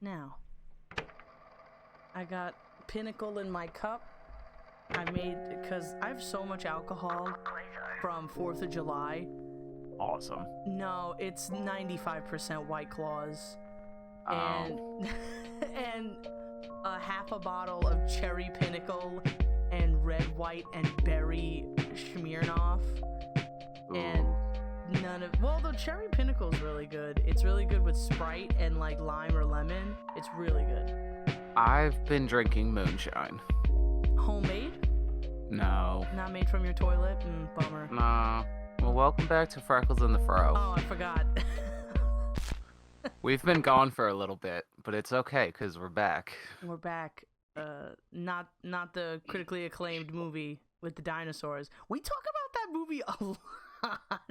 Now, I got Pinnacle in my cup. I made, because I have so much alcohol from 4th of July. Awesome. No, it's 95% White Claws. And, and a half a bottle of Cherry Pinnacle and Red, White, and Berry Smirnoff. And the Cherry Pinnacle's really good. It's really good with Sprite and like lime or lemon. It's really good. I've been drinking moonshine. Homemade? No. Not made from your toilet? Bummer. Nah. Well, welcome back to Freckles and the Fro. Oh, I forgot. We've been gone for a little bit, but it's okay because we're back. We're back. Not the critically acclaimed movie with the dinosaurs. We talk about that movie a lot.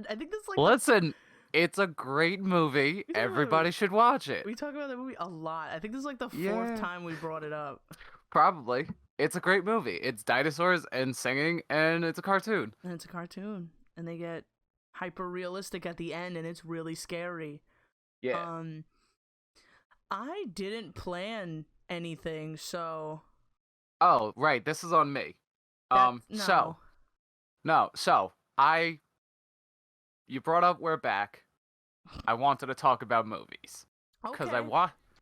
I think this Listen, it's a great movie. Everybody should watch it. We talk about that movie a lot. I think this is like the fourth time we brought it up. Probably. It's a great movie. It's dinosaurs and singing, and it's a cartoon. And they get hyper realistic at the end, and it's really scary. Yeah. I didn't plan anything, so. Oh, right. This is on me. No. You brought up we're back. I wanted to talk about movies. Okay.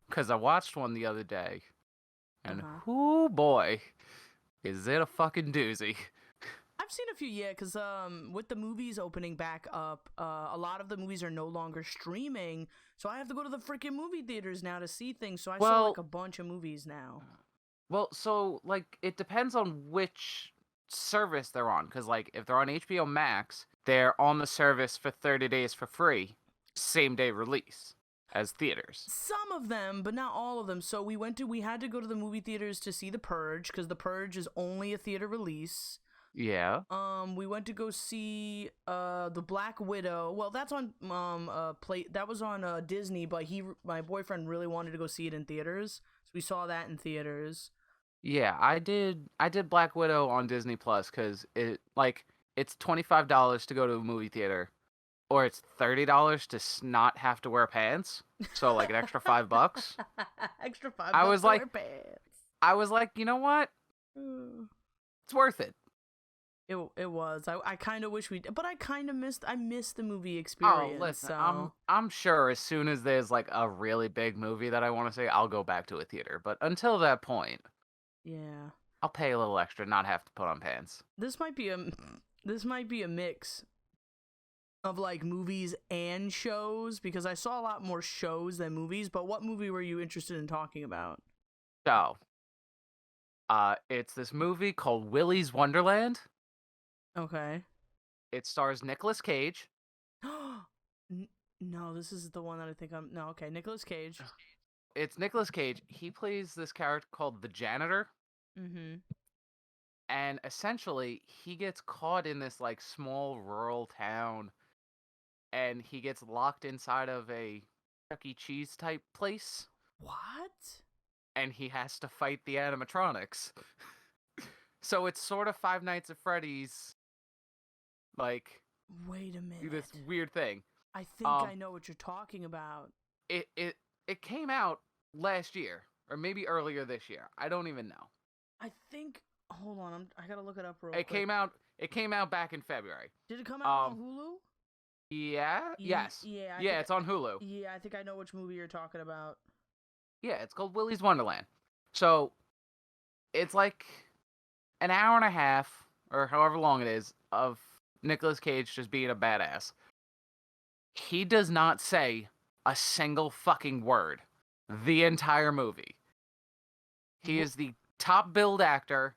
Because I watched one the other day, and oh boy, is it a fucking doozy. I've seen a few, because with the movies opening back up, a lot of the movies are no longer streaming, so I have to go to the freaking movie theaters now to see things, so I saw like a bunch of movies now. Well, so, like, it depends on which service they're on, because, like, if they're on HBO Max, they're on the service for 30 days for free, same day release as theaters. Some of them, but not all of them. So we had to go to the movie theaters to see The Purge, because The Purge is only a theater release. Yeah. We went to go see The Black Widow. Well, that's on that was on Disney, but my boyfriend really wanted to go see it in theaters, so we saw that in theaters. Yeah, I did Black Widow on Disney Plus because it's $25 to go to a movie theater, or it's $30 to not have to wear pants. So like an extra $5. Extra $5. I was like, wear pants. I was like, you know what? It's worth it. It was. I kind of wish but I missed the movie experience. Oh, listen, so. I'm sure as soon as there's like a really big movie that I want to see, I'll go back to a theater. But until that point, yeah, I'll pay a little extra, not have to put on pants. This might be a mix of like movies and shows, because I saw a lot more shows than movies. But what movie were you interested in talking about? So, it's this movie called Willy's Wonderland. Okay. It stars Nicolas Cage. No, this is the one that I think I'm. No, okay, Nicolas Cage. It's Nicolas Cage. He plays this character called the Janitor. Mm-hmm. And essentially, he gets caught in this like small rural town, and he gets locked inside of a Chuck E. Cheese type place. What? And he has to fight the animatronics. So it's sort of Five Nights at Freddy's. Like, wait a minute. This weird thing. I think I know what you're talking about. It came out last year, or maybe earlier this year. I don't even know. I think. Hold on, I gotta look it up real quick. It came out back in February. Did it come out on Hulu? Yeah. Yes. Yeah. It's on Hulu. Yeah, I think I know which movie you're talking about. Yeah, it's called Willy's Wonderland. So, it's like an hour and a half, or however long it is, of Nicolas Cage just being a badass. He does not say a single fucking word the entire movie. He is the top billed actor.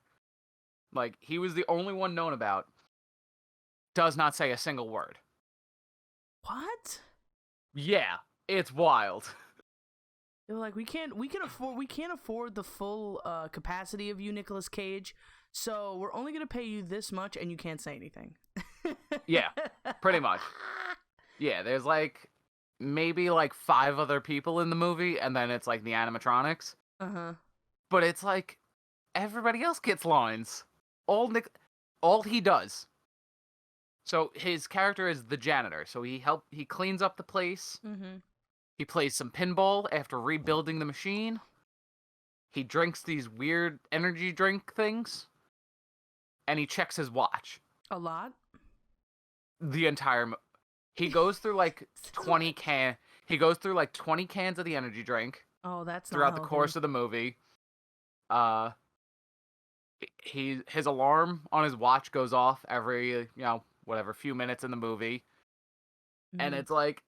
Like, he was the only one known about. Does not say a single word. What? Yeah, it's wild. They're like, we can't afford the full capacity of you, Nicolas Cage. So we're only gonna pay you this much, and you can't say anything. Yeah, pretty much. Yeah, there's like maybe like 5 other people in the movie, and then it's like the animatronics. But it's like everybody else gets lines. All he does. So his character is the janitor. So he cleans up the place. He plays some pinball after rebuilding the machine. He drinks these weird energy drink things. And he checks his watch. A lot? The entire he goes through like 20 he goes through like 20 cans of the energy drink. Oh, that's throughout the course of the movie. His alarm on his watch goes off every, whatever, few minutes in the movie. And it's like,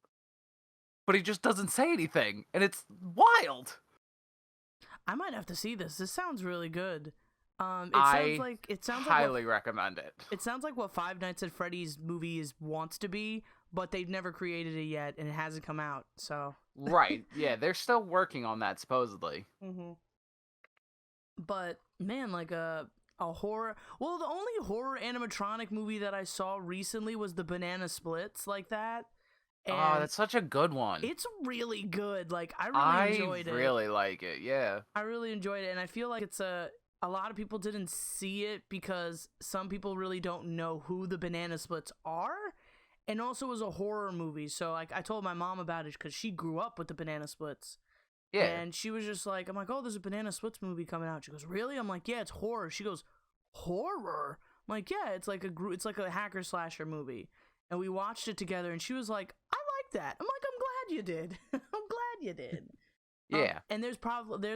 but he just doesn't say anything, and it's wild. I might have to see this. This sounds really good. It sounds highly recommend it. It sounds like what Five Nights at Freddy's movies wants to be, but they've never created it yet, and it hasn't come out. So right, yeah, they're still working on that supposedly. But man, like a horror. Well, the only horror animatronic movie that I saw recently was the Banana Splits, like that. And oh, that's such a good one. It's really good. Like I really enjoyed it. I really like it. Yeah, I really enjoyed it, and I feel like it's a lot of people didn't see it because some people really don't know who the Banana Splits are. And also it was a horror movie. So like I told my mom about it because she grew up with the Banana Splits. Yeah. And she was just like, I'm like, oh, there's a Banana Splits movie coming out. She goes, really? I'm like, yeah, it's horror. She goes, horror? I'm like, yeah, it's like a hacker slasher movie. And we watched it together and she was like, I like that. I'm like, I'm glad you did. I'm glad you did. Yeah. And there's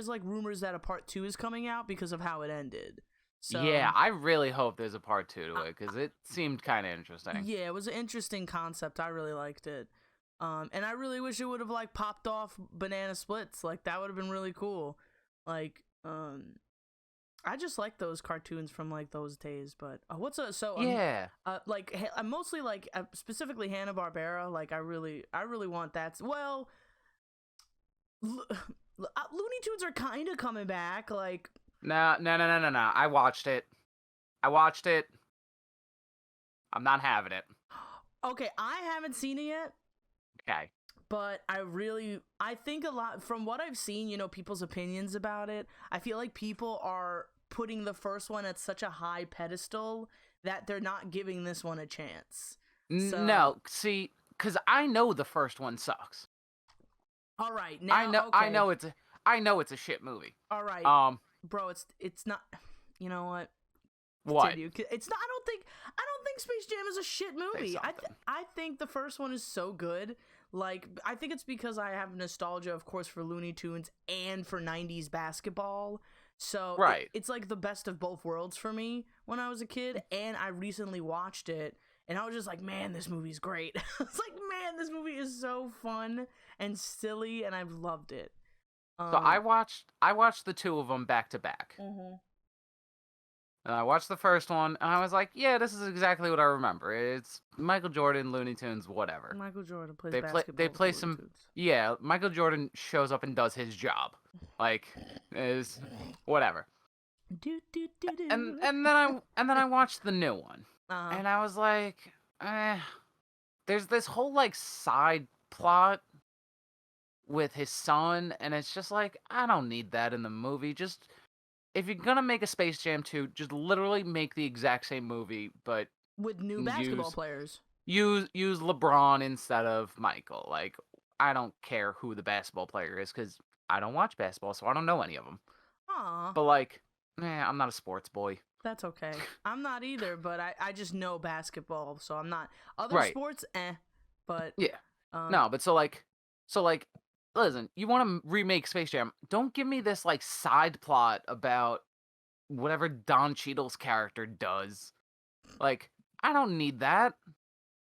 like rumors that a part 2 is coming out because of how it ended. So yeah, I really hope there's a part 2 to it because it seemed kind of interesting. Yeah, it was an interesting concept. I really liked it. And I really wish it would have like popped off Banana Splits. Like that would have been really cool. Like, I just like those cartoons from like those days. But I'm mostly like specifically Hanna-Barbera. Like I really want that. Well, Looney Tunes are kind of coming back. Like no. I watched it. I'm not having it. Okay, I haven't seen it yet. Okay. But I think a lot from what I've seen, people's opinions about it, I feel like people are putting the first one at such a high pedestal that they're not giving this one a chance. So, no, see, because I know the first one sucks. All right, now I know it's a shit movie. All right, bro, it's not. You know what? What? It's not. I don't think Space Jam is a shit movie. I think the first one is so good. Like, I think it's because I have nostalgia, of course, for Looney Tunes and for 90s basketball. So right. It's like the best of both worlds for me when I was a kid. And I recently watched it, and I was just like, man, this movie's great. I was like, man, this movie is so fun and silly, and I've loved it. So I watched the two of them back to back. Mm-hmm. And I watched the first one, and I was like, yeah, this is exactly what I remember. It's Michael Jordan, Looney Tunes, whatever. Michael Jordan plays basketball. They play some... Tunes. Yeah, Michael Jordan shows up and does his job. Like, is... whatever. And then I watched the new one. And I was like, there's this whole, like, side plot with his son, and it's just like, I don't need that in the movie. Just... if you're gonna make a Space Jam 2, just literally make the exact same movie, but with new basketball players. Use LeBron instead of Michael. Like, I don't care who the basketball player is because I don't watch basketball, so I don't know any of them. Aww. But like, I'm not a sports boy. That's okay. I'm not either, but I just know basketball, so I'm not. Other sports, but yeah. No, but so like. Listen, you want to remake Space Jam, don't give me this, like, side plot about whatever Don Cheadle's character does. Like, I don't need that.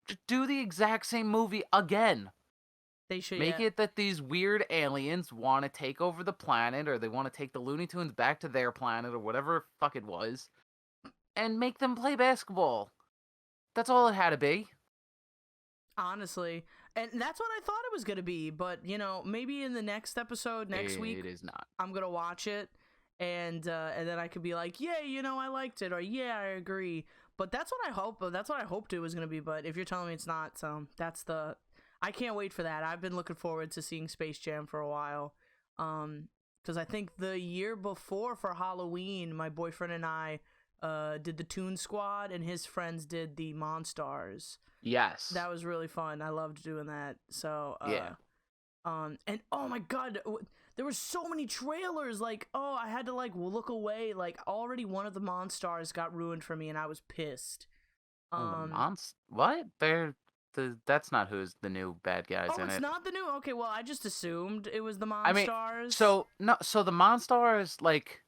Just do the exact same movie again. They should make it that these weird aliens want to take over the planet, or they want to take the Looney Tunes back to their planet, or whatever the fuck it was, and make them play basketball. That's all it had to be. Honestly. And that's what I thought it was going to be. But, maybe in the next episode, next week, it is not. I'm going to watch it. And then I could be like, yeah, I liked it. Or, yeah, I agree. But that's what I hope. That's what I hoped it was going to be. But if you're telling me it's not, so I can't wait for that. I've been looking forward to seeing Space Jam for a while. Because I think the year before for Halloween, my boyfriend and I did the Toon Squad, and his friends did the Monstars. Yes. That was really fun. I loved doing that. So, yeah. And oh my god, there were so many trailers. Like, oh, I had to like look away. Like, already one of the Monstars got ruined for me, and I was pissed. Oh, the what? That's not who's the new bad guys Oh, in it's it. not the new. Okay, well, I just assumed it was the I mean, Monstars. so no, so the Monstars, like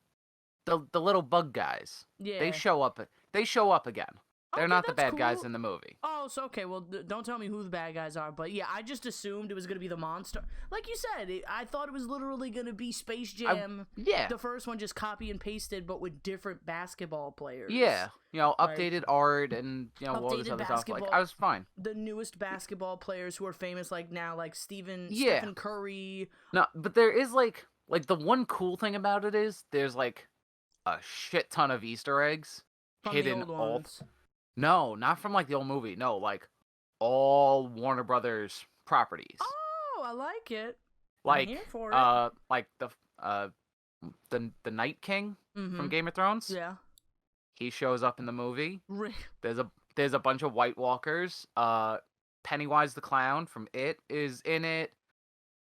the little bug guys, they Yeah. show up. They show up again. They're Okay, not the that's bad guys cool. in the movie. Oh, so okay. Well, don't tell me who the bad guys are, but yeah, I just assumed it was gonna be the monster. Like you said, I thought it was literally gonna be Space Jam. Yeah. The first one just copy and pasted, but with different basketball players. Yeah, Like, updated art and all this updated other stuff. Like, basketball. I was fine. The newest basketball players who are famous, like now, like Stephen Curry. No, but there is like the one cool thing about it is there's like a shit ton of Easter eggs From hidden the old all. ones. No, not from like the old movie. No, like all Warner Brothers properties. Oh, I like it. Like I'm here for it. like the Night King from Game of Thrones. Yeah. He shows up in the movie. Re- There's a bunch of White Walkers. Pennywise the Clown from It is in it.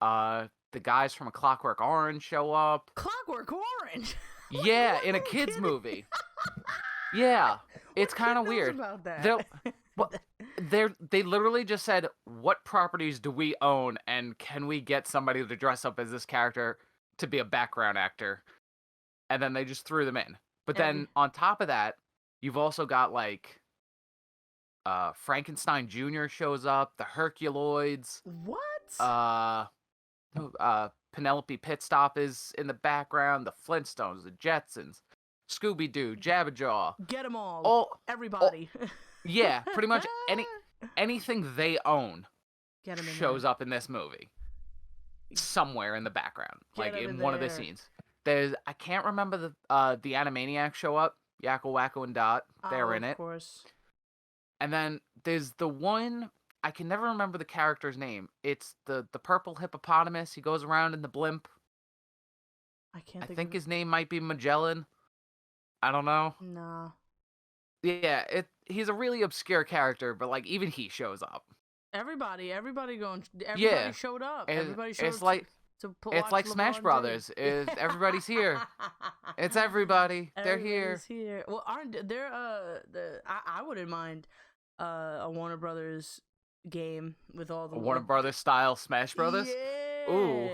The guys from A Clockwork Orange show up. Clockwork Orange. Yeah, Like, in a no kids kidding. movie. Yeah, it's kind of weird. About that? They literally just said, "What properties do we own, and can we get somebody to dress up as this character to be a background actor?" And then they just threw them in. But then on top of that, you've also got like Frankenstein Jr. shows up, the Herculoids. What? Penelope Pitstop is in the background, the Flintstones, the Jetsons, Scooby-Doo, Jabberjaw. Get them all. Everybody. Yeah, pretty much anything they own shows up in this movie. Somewhere in the background, like in one of the scenes. I can't remember the Animaniacs show up. Yakko, Wacko, and Dot. They're in it. Of course. And then there's the one, I can never remember the character's name. It's the purple hippopotamus. He goes around in the blimp. I think his name might be Magellan. I don't know. Nah. Yeah, he's a really obscure character, but like even he shows up. Everybody showed up. Everybody showed it's up. Like it's like Smash Brothers. Everybody's here. It's everybody. They're here. Well, aren't there? I wouldn't mind a Warner Brothers game with all the Warner Brothers style Smash Brothers. Yeah. Ooh.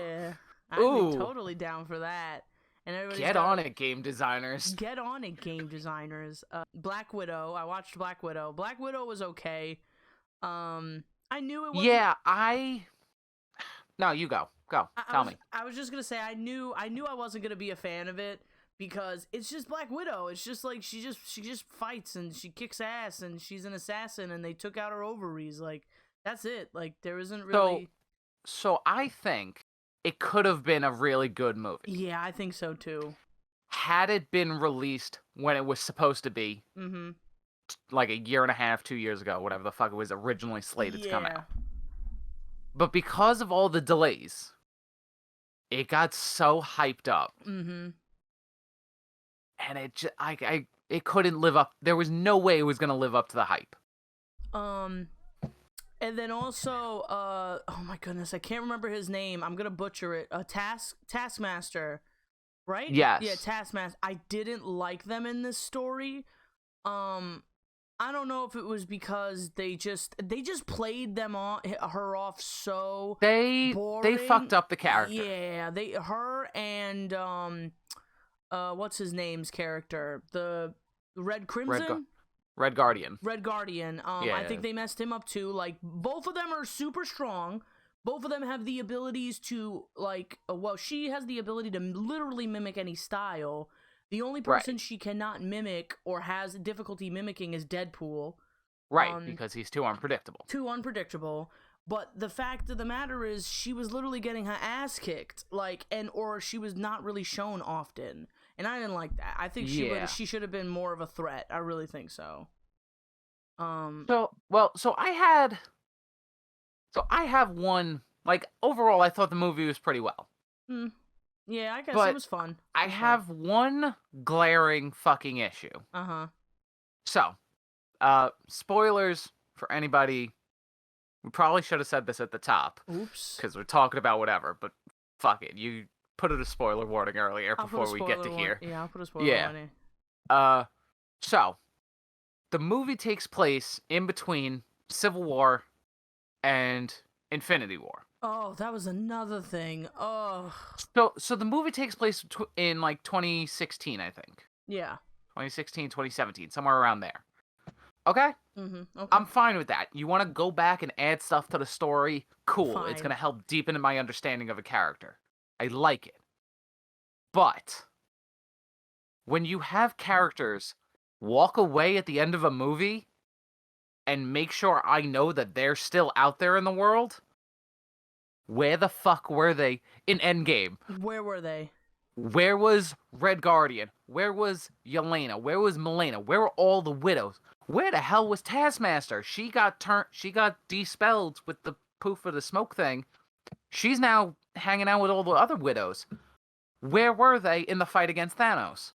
I'd be totally down for that. And get on it, game designers. Get on it, game designers. Black Widow. I watched Black Widow. Black Widow was okay. I knew it was. Yeah, No, you go. Tell me. I was just gonna say I knew I wasn't gonna be a fan of it because it's just Black Widow. It's just like she just fights and she kicks ass and she's an assassin and they took out her ovaries. Like that's it. Like there isn't really. So I think it could have been a really good movie. Yeah, I think so too. Had it been released when it was supposed to be, like a year and a half, 2 years ago, whatever the fuck it was originally slated to come out. But because of all the delays, it got so hyped up. And it couldn't live up. There was no way it was going to live up to the hype. And then also, oh my goodness, I can't remember his name. I'm gonna butcher it. Taskmaster, right? Yes. Yeah, Taskmaster. I didn't like them in this story. I don't know if it was because they just played her off so boring. They fucked up the character. Yeah, her and what's his name's character, the Red Crimson. Red Guardian. I think they messed him up too. Like both of them are super strong. Both of them have the abilities to she has the ability to literally mimic any style. The only person she cannot mimic or has difficulty mimicking is Deadpool. Right, because he's too unpredictable. But the fact of the matter is she was literally getting her ass kicked, or she was not really shown often. And I didn't like that. I think she should have been more of a threat. I really think so. So I have one, like, overall I thought the movie was pretty well. Yeah, I guess it was fun. I have one glaring fucking issue. So, spoilers for anybody We probably should have said this at the top. Oops. Because we're talking about whatever, but fuck it. You put it a spoiler warning earlier I'll before we get to here. Yeah, I'll put a spoiler warning. So, the movie takes place in between Civil War and Infinity War. Oh, that was another thing. Oh. So the movie takes place in like 2016, I think. Yeah. 2016, 2017, somewhere around there. Okay? Okay. I'm fine with that. You want to go back and add stuff to the story? Cool. Fine. It's going to help deepen my understanding of a character. I like it. But when you have characters walk away at the end of a movie and make sure I know that they're still out there in the world, where the fuck were they in Endgame? Where were they? Where was Red Guardian? Where was Yelena? Where was Milena? Where were all the widows? Where the hell was Taskmaster? She got despelled with the poof of the smoke thing. She's now hanging out with all the other widows. Where were they in the fight against Thanos?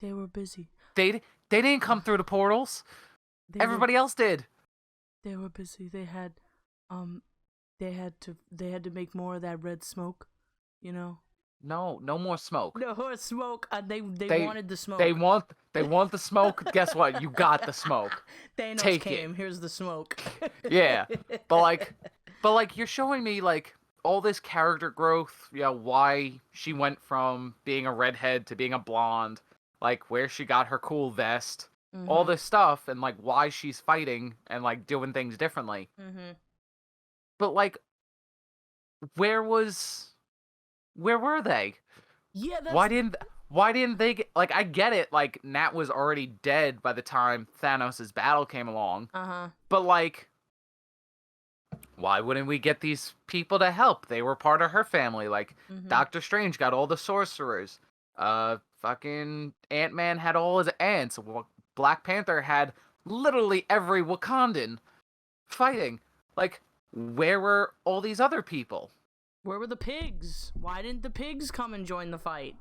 They were busy. They didn't come through the portals. Everybody else did. They were busy. They had to make more of that red smoke, you know. No more smoke. No more smoke. They wanted the smoke. They want the smoke. Guess what? You got the smoke. Thanos Take came. it. Here's the smoke. Yeah, but like you're showing me like all this character growth. You know, why she went from being a redhead to being a blonde. Like where she got her cool vest. All this stuff, and like why she's fighting and like doing things differently. But like, where were they? Yeah, why didn't they get, like, I get it, like Nat was already dead by the time Thanos' battle came along. But like, why wouldn't we get these people to help? They were part of her family. Like Doctor Strange got all the sorcerers. Fucking Ant-Man had all his aunts. Black Panther had literally every Wakandan fighting. Like, where were all these other people? Where were the pigs? Why didn't the pigs come and join the fight?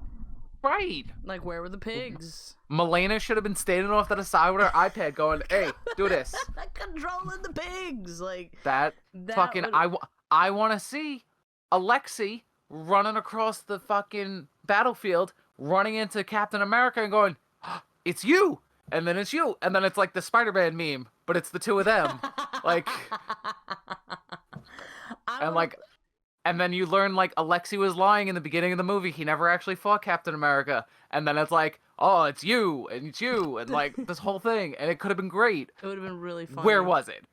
Right. Like, where were the pigs? Milena should have been standing off to the side with her iPad going, hey, do this. Controlling the pigs. Like, that fucking, I want to see Alexei running across the fucking battlefield, running into Captain America and going, oh, it's you. And then it's you. And then it's like the Spider-Man meme, but it's the two of them. Like, and then you learn, like, Alexei was lying in the beginning of the movie. He never actually fought Captain America. And then it's like, oh, it's you, and, like, this whole thing. And it could have been great. It would have been really fun. Where was it?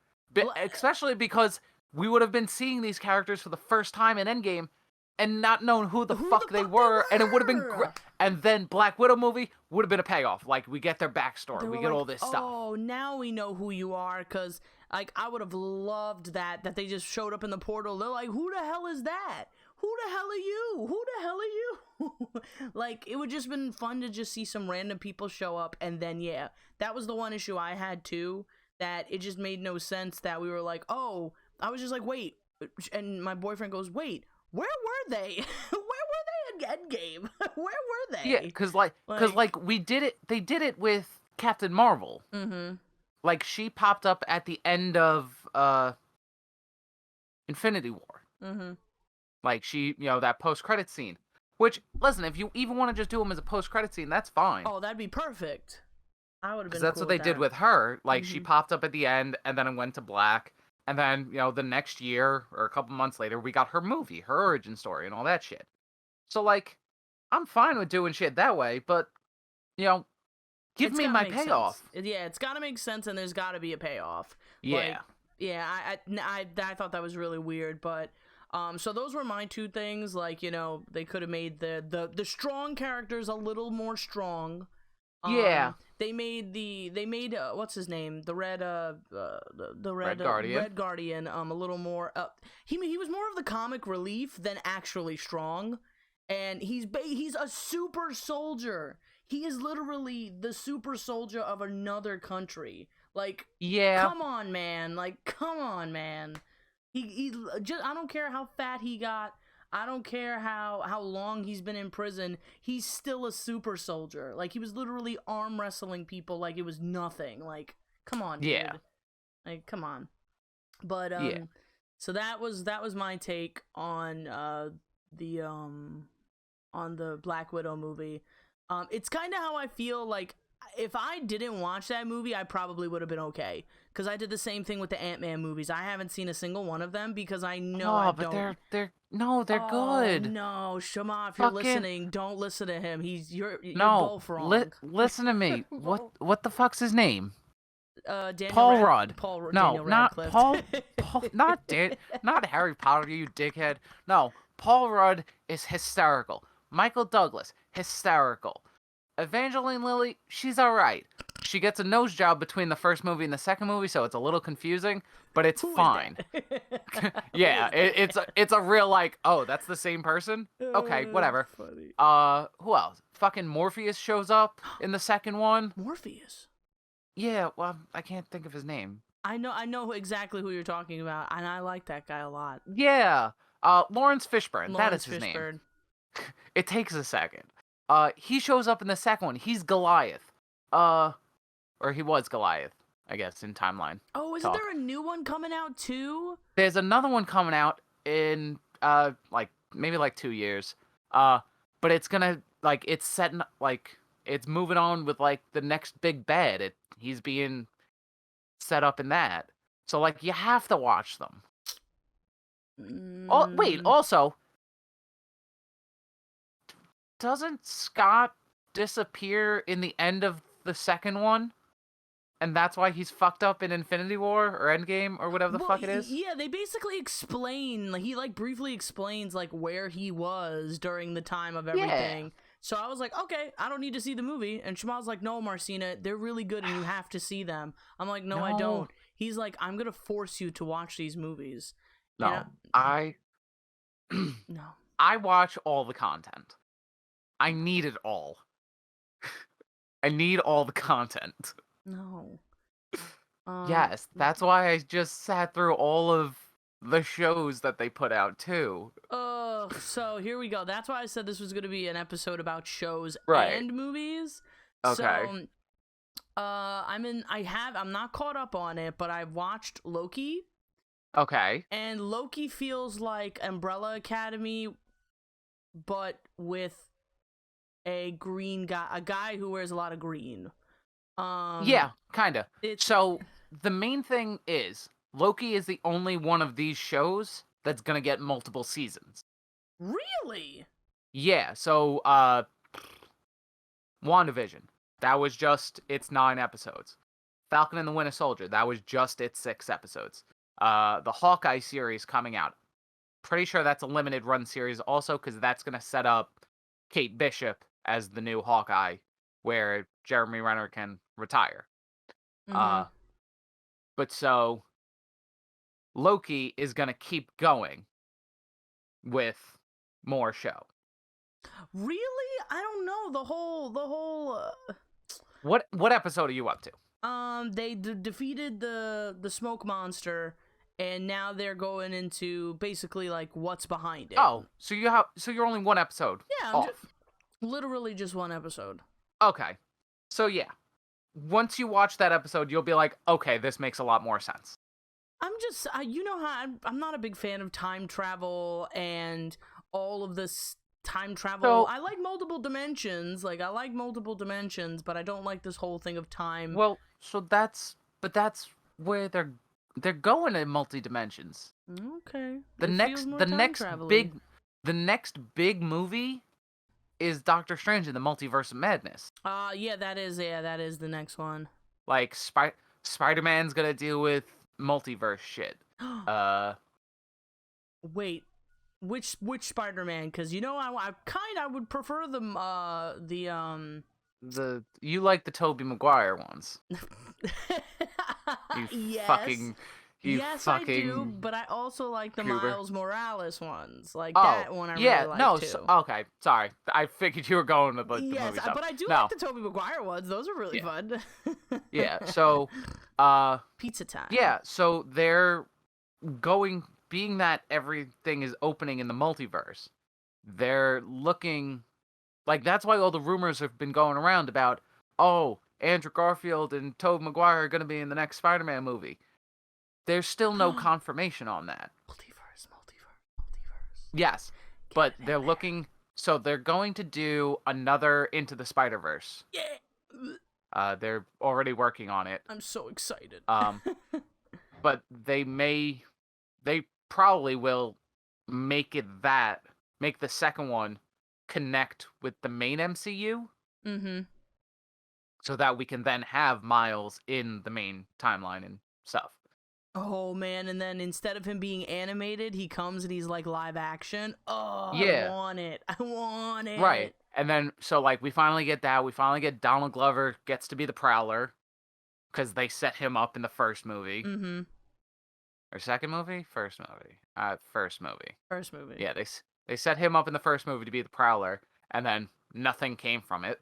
Especially because we would have been seeing these characters for the first time in Endgame and not known who the fuck they were. And it would have been great. And then Black Widow movie would have been a payoff. Like, we get their backstory. We get all this stuff. Oh, now we know who you are, because... Like, I would have loved that they just showed up in the portal. They're like, who the hell is that? Who the hell are you? Who the hell are you? Like, it would just been fun to just see some random people show up. And then, yeah, that was the one issue I had, too, that it just made no sense that we were like, oh, I was just like, wait. And my boyfriend goes, wait, where were they? Where were they in Endgame? Where were they? Yeah, because, we did it. They did it with Captain Marvel. Like, she popped up at the end of Infinity War. Like, she, that post-credit scene. Which, listen, if you even want to just do them as a post-credit scene, that's fine. Oh, that'd be perfect. I would have been Because that's cool what they with did with her. Like, she popped up at the end, and then it went to black. And then, the next year, or a couple months later, we got her movie, her origin story, and all that shit. So, like, I'm fine with doing shit that way, but, give me my payoff. Yeah, it's gotta make sense, and there's gotta be a payoff. Yeah. Like, yeah, I thought that was really weird, but so those were my two things. Like, they could have made the strong characters a little more strong. Yeah. They made what's his name, the red Red Guardian. Red Guardian a little more. He was more of the comic relief than actually strong, and he's a super soldier. He is literally the super soldier of another country. Like, yeah. Come on, man. Like, come on, man. He just, I don't care how fat he got. I don't care how long he's been in prison. He's still a super soldier. Like, he was literally arm wrestling people like it was nothing. Like, come on, dude. Yeah. Like, come on. But Yeah. so that was my take the on the Black Widow movie. It's kind of how I feel like if I didn't watch that movie, I probably would have been okay. Because I did the same thing with the Ant-Man movies. I haven't seen a single one of them because I know I Oh, but don't. they're Oh good. no, Shama! If you're Fucking listening, don't listen to him. You're no. both wrong. Listen to me. What the fuck's his name? No, Daniel not Radcliffe. Paul, not Harry Potter, you dickhead. No, Paul Rudd is hysterical. Michael Douglas, hysterical. Evangeline Lilly, she's alright. She gets a nose job between the first movie and the second movie, so it's a little confusing, but it's Who is fine. that? Yeah, it's a real like, oh, that's the same person? Okay, whatever. Funny. Who else? Fucking Morpheus shows up in the second one. Morpheus. Yeah, well, I can't think of his name. I know exactly who you're talking about, and I like that guy a lot. Yeah. Lawrence Fishburne. That is his name. Fishburne. It takes a second. He shows up in the second one. He's Goliath. Or he was Goliath, I guess, in timeline. Oh, isn't there a new one coming out too? There's another one coming out in, like, maybe like 2 years. But it's gonna, like, it's setting, like, it's moving on with, like, the next big bad. He's being set up in that. So, like, you have to watch them. Oh, wait, also, doesn't Scott disappear in the end of the second one? And that's why he's fucked up in Infinity War or Endgame or whatever the fuck it is? Yeah, they basically explain, like, he, like, briefly explains, like, where he was during the time of everything. Yeah. So I was like, okay, I don't need to see the movie. And Shamal's like, no, Marcina, they're really good and you have to see them. I'm like, no, I don't. He's like, I'm going to force you to watch these movies. No, yeah. No. I watch all the content. I need it all. I need all the content. No. Yes, that's why I just sat through all of the shows that they put out too. So here we go. That's why I said this was going to be an episode about shows and movies. Okay. So, I'm not caught up on it, but I've watched Loki. Okay. And Loki feels like Umbrella Academy, but with a green guy, a guy who wears a lot of green. Yeah, kinda. So the main thing is Loki is the only one of these shows that's gonna get multiple seasons. Really? Yeah. So WandaVision, that was just its 9 episodes. Falcon and the Winter Soldier, that was just its 6 episodes. The Hawkeye series coming out, pretty sure that's a limited run series also, because that's gonna set up Kate Bishop as the new Hawkeye, where Jeremy Renner can retire. Mm-hmm. But so Loki is gonna keep going with more show. Really? I don't know. The whole. What episode are you up to? They defeated the smoke monster, and now they're going into basically like what's behind it. Oh, so you're only 1 episode. Yeah, I'm literally just 1 episode. Okay. So yeah, once you watch that episode, you'll be like, okay, this makes a lot more sense. I'm just, you know how I'm not a big fan of time travel and all of this time travel. So, I like multiple dimensions, but I don't like this whole thing of time. Well, so that's where they're going in multi dimensions. Okay. The next big movie is Doctor Strange in the Multiverse of Madness. Yeah, that is the next one. Like Spider-Man's gonna deal with multiverse shit. Wait, which Spider-Man? Because I would prefer you like the Tobey Maguire ones. Yes, I do, but I also like the Miles Morales ones. Like that one I really like too. Okay, sorry. I figured you were going with the movie stuff. But I do like the Tobey Maguire ones. Those are really fun. Yeah, so pizza time. Yeah, so they're being that everything is opening in the multiverse. They're looking like that's why all the rumors have been going around about, oh, Andrew Garfield and Tobey Maguire are going to be in the next Spider-Man movie. there's still no confirmation on that. Multiverse. Yes, but they're looking. So they're going to do another Into the Spider-Verse. Yeah. They're already working on it. I'm so excited. But they probably will make the second one connect with the main MCU. Mm-hmm. So that we can then have Miles in the main timeline and stuff. Oh man, and then instead of him being animated, he comes and he's like live action. Oh, Yeah. I want it. Right. And then, so like, we finally get that. We finally get Donald Glover gets to be the Prowler. Because they set him up in the first movie. Mm-hmm. Or second movie? First movie. First movie. First movie. Yeah, they set him up in the first movie to be the Prowler. And then nothing came from it.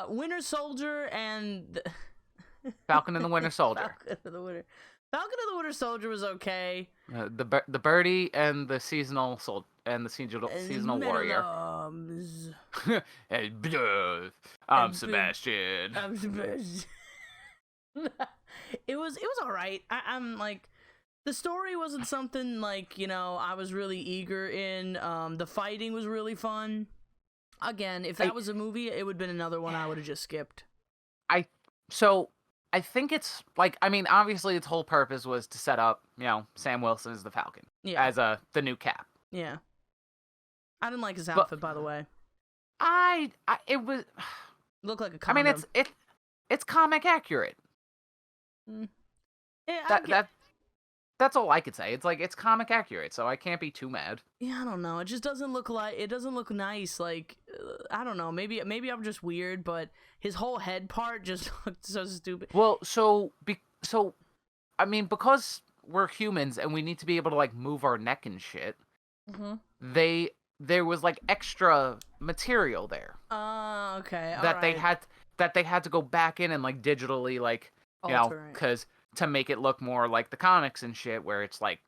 Winter Soldier and... Falcon and the Winter Soldier. Falcon and the Winter Soldier was okay. The birdie and the seasonal seasonal warrior. I'm Sebastian. It was all right. I'm like, the story wasn't something like, I was really eager in. The fighting was really fun. Again, if that was a movie, it would have been another one I would have just skipped. I think it's like, I mean, obviously its whole purpose was to set up, Sam Wilson as the Falcon. Yeah. As the new Cap. Yeah. I didn't like his outfit, by the way. It was looked like a condom. I mean, it's comic accurate. Yeah, that's all I could say. It's like, it's comic accurate, so I can't be too mad. Yeah, I don't know. It just doesn't look nice. Like, I don't know. Maybe I'm just weird, but his whole head part just looked so stupid. Well, I mean, because we're humans and we need to be able to like move our neck and shit. Mm-hmm. There was like extra material there. Okay. They had to go back in and like digitally like because to make it look more like the comics and shit, where it's like,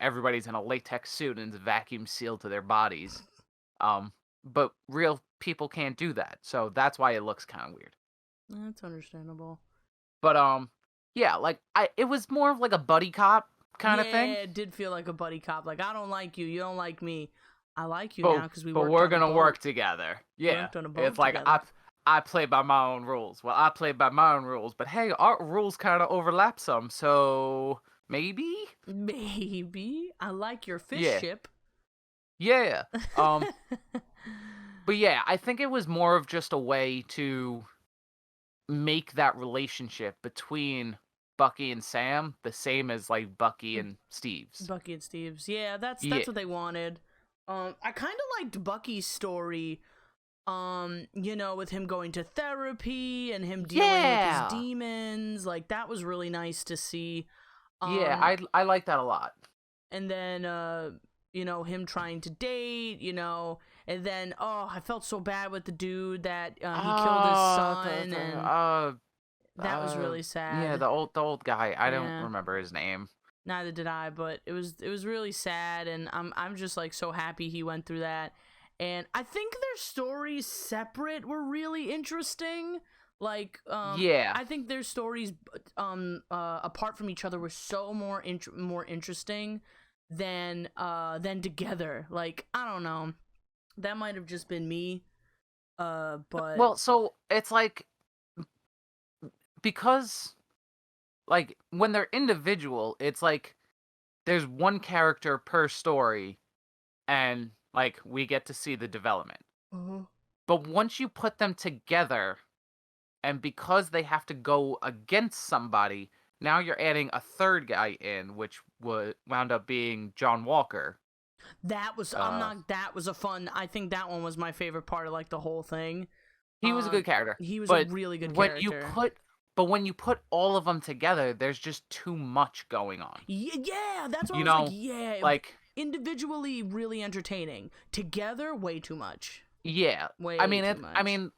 everybody's in a latex suit and it's vacuum sealed to their bodies. But real people can't do that, so that's why it looks kind of weird. That's understandable. But yeah, like it was more of like a buddy cop kind of thing. Yeah, it did feel like a buddy cop. Like, I don't like you, you don't like me. I like you now because we're gonna work together. Yeah, it's like I play by my own rules. Well, I play by my own rules, but hey, our rules kind of overlap some, so maybe. I like your fish ship. Yeah. But yeah, I think it was more of just a way to make that relationship between Bucky and Sam the same as like Bucky and Steve's. Yeah, that's what they wanted. I kind of liked Bucky's story. With him going to therapy and him dealing with his demons. Like, that was really nice to see. Yeah, I like that a lot. And then him trying to date, and then I felt so bad with the dude that he killed his son, and that was really sad. Yeah, the old guy. I don't remember his name. Neither did I, but it was really sad, and I'm just like so happy he went through that. And I think their stories separate were really interesting. Like, I think their stories apart from each other were so more interesting than together. Like, I don't know. That might have just been me. But well, so it's like, because like when they're individual, it's like there's one character per story, and like we get to see the development. Mm-hmm. But once you put them together, and because they have to go against somebody, now you're adding a third guy in, which wound up being John Walker. That was I think that one was my favorite part of like the whole thing. He was a good character. He was a really good character. When you put all of them together, there's just too much going on. Yeah, that's what like individually really entertaining. Together, way too much. Yeah, too much.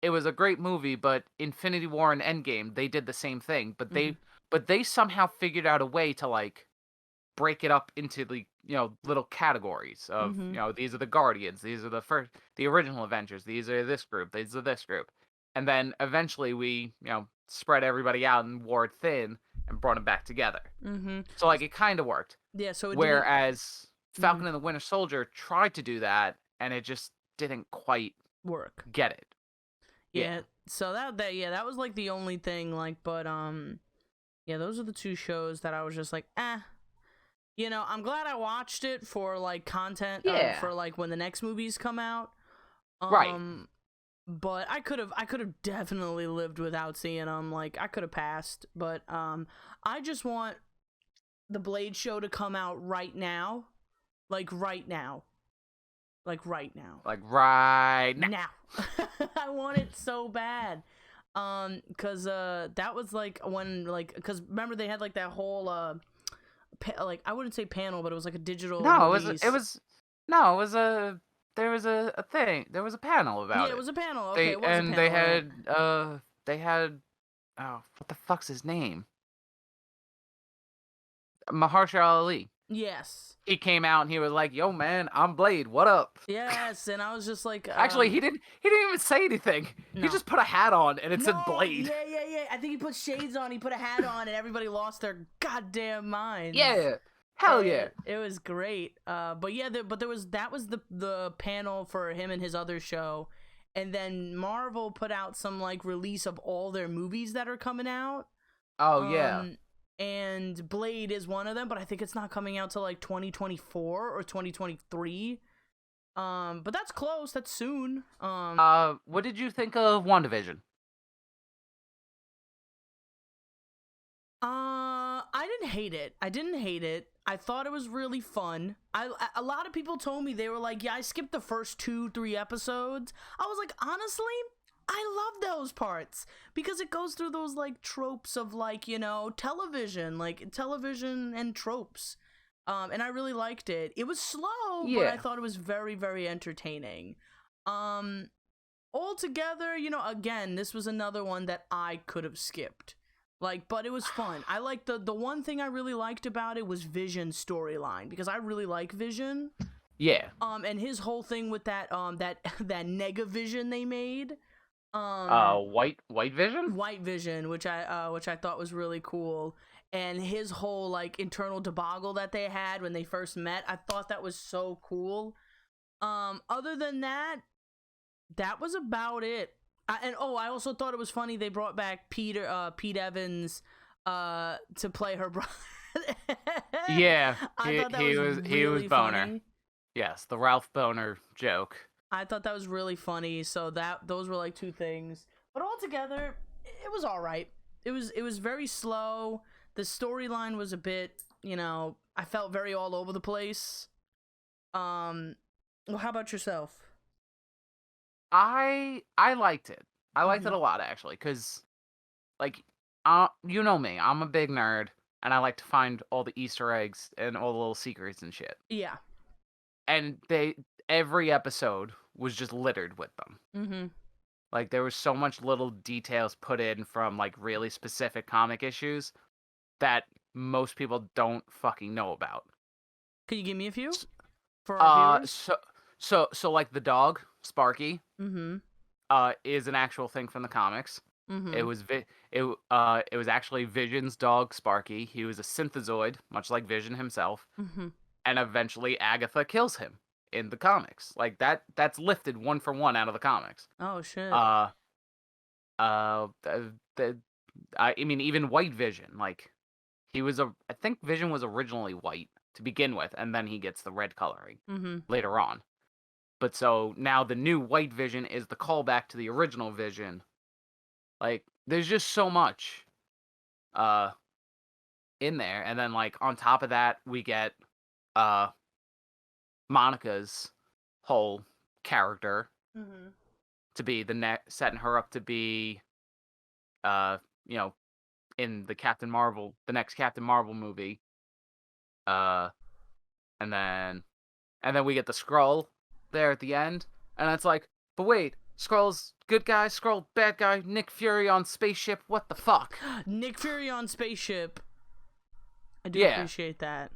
It was a great movie, but Infinity War and Endgame, they did the same thing, but they somehow figured out a way to like break it up into the little categories of these are the Guardians, these are the original Avengers, these are this group, and then eventually we spread everybody out and wore it thin, and brought them back together. Mm-hmm. So like it kind of worked. Yeah. So it Whereas Falcon and the Winter Soldier tried to do that, and it just didn't quite work. get it. Yeah. So that was like the only thing, like, but yeah, those are the two shows that I was just like, you know, I'm glad I watched it for like content, for like when the next movies come out. Right. But I could have definitely lived without seeing them. Like, I could have passed, but I just want the Blade show to come out right now. Like right now. Like right now. Like right now. I want it so bad. Cause that was like when, like, cause remember they had like that whole like, I wouldn't say panel, but it was like a digital release. There was a thing. There was a panel about it. Yeah, it was a panel. Okay, it was a panel. They had oh, what the fuck's his name? Mahershala Ali. Yes. He came out and he was like, "Yo, man, I'm Blade. What up?" Yes, and I was just like, actually, he didn't even say anything. No. He just put a hat on and it said Blade. Yeah. I think he put shades on. He put a hat on, and everybody lost their goddamn minds. Yeah. Hell yeah. It was great. But yeah, that was the panel for him and his other show. And then Marvel put out some like release of all their movies that are coming out. Oh yeah. And Blade is one of them, but I think it's not coming out till like 2024 or 2023. But that's close. That's soon. What did you think of WandaVision? I didn't hate it. I thought it was really fun. A lot of people told me, they were like, yeah, I skipped the first 2-3 episodes. I was like, honestly, I love those parts because it goes through those like tropes of like, you know, television and tropes. And I really liked it. It was slow, but I thought it was very, very entertaining. Altogether, you know, again, this was another one that I could have skipped. Like, but it was fun. I like the one thing I really liked about it was Vision's storyline, because I really like Vision. Yeah. And his whole thing with that that Nega Vision they made. White Vision? White Vision, which I thought was really cool. And his whole like internal debacle that they had when they first met, I thought that was so cool. Other than that, that was about it. I also thought it was funny they brought back Pete Evans to play her brother. Yeah, I thought that he was Boner. Funny. Yes, the Ralph Boner joke. I thought that was really funny. So those were like two things, but altogether, it was all right. It was very slow. The storyline was a bit, you know, I felt very all over the place. Well, how about yourself? I liked it. I liked it a lot, actually, because, like, you know me, I'm a big nerd, and I like to find all the Easter eggs and all the little secrets and shit. Yeah. And every episode was just littered with them. Mm-hmm. Like, there was so much little details put in from, like, really specific comic issues that most people don't fucking know about. Could you give me a few for our viewers? So like the dog Sparky, mm-hmm. Is an actual thing from the comics. Mm-hmm. It was actually Vision's dog Sparky. He was a synthezoid, much like Vision himself, and eventually Agatha kills him in the comics. Like that's lifted one for one out of the comics. Oh shit. I mean, even White Vision, like I think Vision was originally white to begin with, and then he gets the red coloring later on. But so now the new White Vision is the callback to the original Vision. Like, there's just so much in there. And then, like, on top of that, we get Monica's whole character to be setting her up to be, you know, in the next Captain Marvel movie. And then we get the Skrull there at the end, and it's like, but wait, Skrull's good guy, Skrull bad guy, Nick Fury on spaceship, what the fuck? Nick Fury on spaceship. I do appreciate that.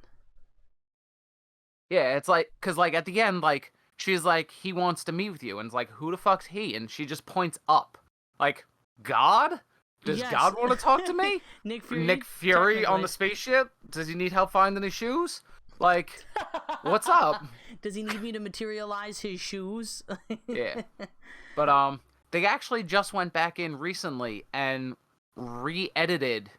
Yeah, it's like, cause like at the end, like she's like, he wants to meet with you, and it's like, who the fuck's he? And she just points up, like, God? Does Yes. God want to talk to me? Nick Fury. Nick Fury on the technically. spaceship? Does he need help finding his shoes? Like, what's up? Does he need me to materialize his shoes? Yeah. But they actually just went back in recently and re-edited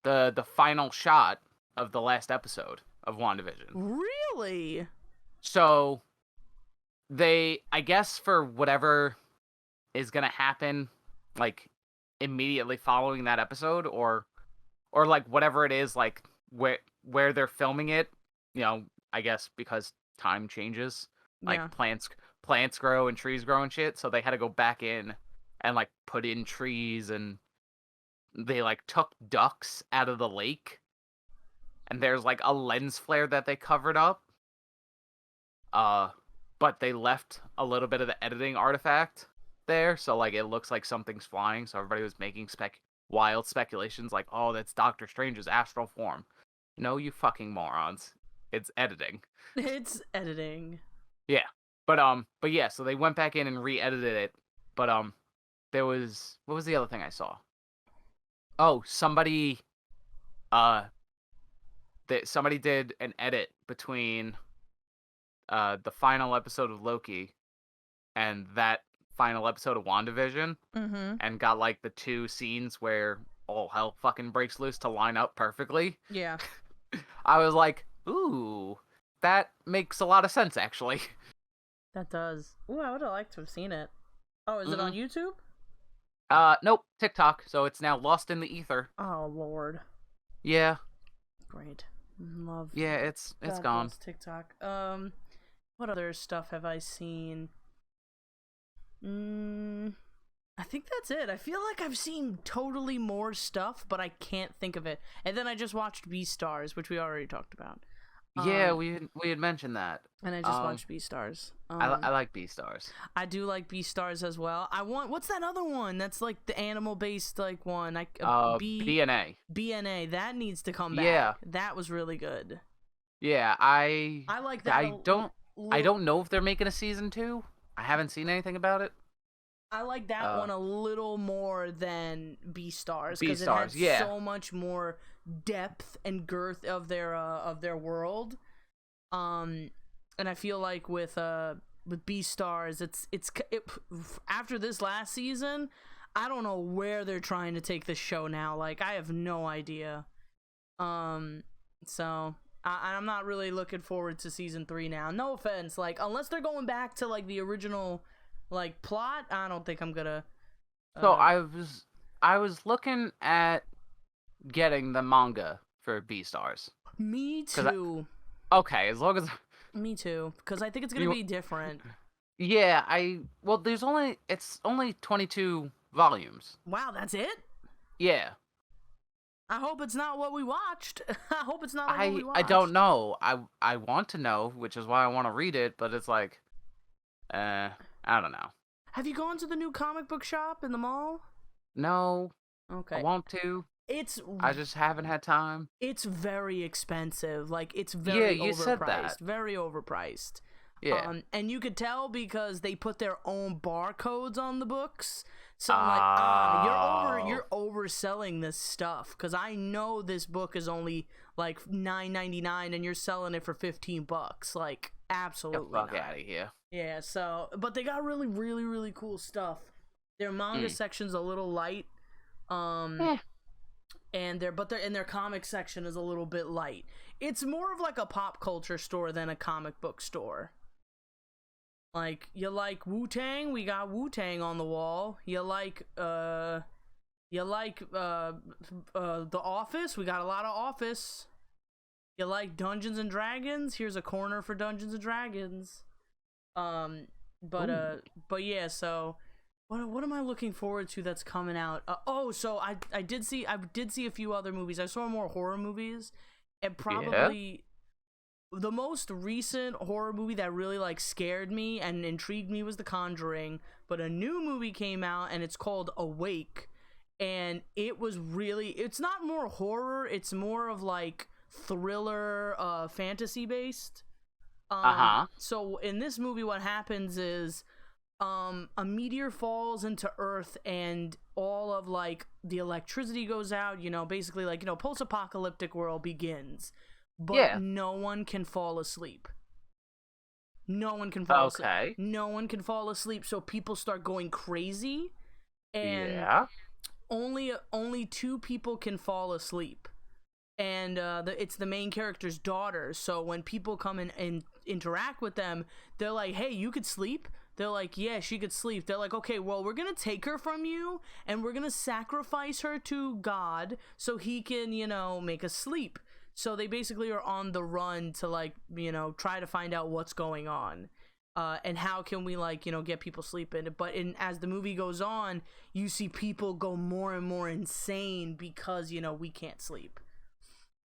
the final shot of the last episode of WandaVision. Really? So I guess for whatever is gonna happen, like immediately following that episode, or like whatever it is, like where they're filming it, I guess because time changes, like Yeah. plants grow and trees grow and shit, so they had to go back in and like put in trees, and they like took ducks out of the lake, and there's like a lens flare that they covered up. But they left a little bit of the editing artifact there, so like it looks like something's flying. So everybody was making wild speculations, like, "Oh, that's Doctor Strange's astral form." No, you fucking morons! It's editing. It's editing. Yeah, but yeah. So they went back in and re-edited it. But there was what was the other thing I saw? Oh, somebody did an edit between the final episode of Loki and that final episode of WandaVision, and got like the two scenes where all hell fucking breaks loose to line up perfectly. Yeah. I was like, ooh, that makes a lot of sense, actually. That does. Ooh, I would have liked to have seen it. Oh, is it on YouTube? Nope, TikTok, so it's now lost in the ether. Oh, Lord. Yeah. Great. Love. Yeah, it's God gone. bless TikTok. What other stuff have I seen? I think that's it. I feel like I've seen totally more stuff, but I can't think of it. And then I just watched Beastars, which we already talked about. Yeah, we had mentioned that. And I just watched Beastars. I like Beastars. I do like Beastars as well. What's that other one? That's like the animal-based like one. BNA. BNA. That needs to come back. Yeah. That was really good. Yeah, I like that. I don't know if they're making a season 2. I haven't seen anything about it. I like that one a little more than Beastars because it Beastars, had so much more depth and girth of their world. And I feel like with Beastars, it's after this last season, I don't know where they're trying to take this show now. Like, I have no idea. So I'm not really looking forward to season 3 now. No offense, like unless they're going back to like the original like plot, I don't think I'm gonna. So I was looking at getting the manga for Beastars. Me too. Okay, as long as. Me too, because I think it's gonna be different. Yeah, it's only 22 volumes. Wow, that's it? Yeah. I hope it's not what we watched. I hope it's not what we watched. I don't know. I want to know, which is why I want to read it, but it's like, I don't know. Have you gone to the new comic book shop in the mall? No. Okay. I want to. I just haven't had time. It's very expensive. Like, it's very overpriced. Said that. Very overpriced. Yeah. And you could tell because they put their own barcodes on the books. So I'm like, you're overselling this stuff, because I know this book is only like $9.99 and you're selling it for $15. Like, absolutely. Get the fuck out of here. Yeah. So, but they got really, really, really cool stuff. Their manga section's a little light. And their comic section is a little bit light. It's more of like a pop culture store than a comic book store. Like, you like Wu-Tang? We got Wu-Tang on the wall. You like The Office? We got a lot of Office. You like Dungeons and Dragons? Here's a corner for Dungeons and Dragons. But yeah, so what am I looking forward to that's coming out? So I did see a few other movies. I saw more horror movies, and probably the most recent horror movie that really like scared me and intrigued me was The Conjuring. But a new movie came out, and it's called Awake, and it's not more horror, it's more of like thriller, fantasy based. So in this movie, what happens is a meteor falls into Earth and all of like the electricity goes out, basically like, post-apocalyptic world begins, but Yeah. no one can fall asleep. No one can fall asleep. Okay. No one can fall asleep, so people start going crazy, and Yeah. only two people can fall asleep, and it's the main character's daughter. So when people come in and interact with them, they're like, "Hey, you could sleep?" They're like, "Yeah, she could sleep." They're like, "Okay, well, we're gonna take her from you, and we're gonna sacrifice her to God so he can, make us sleep." So they basically are on the run to like, try to find out what's going on. And how can we like, get people sleeping. But as the movie goes on, you see people go more and more insane because, we can't sleep.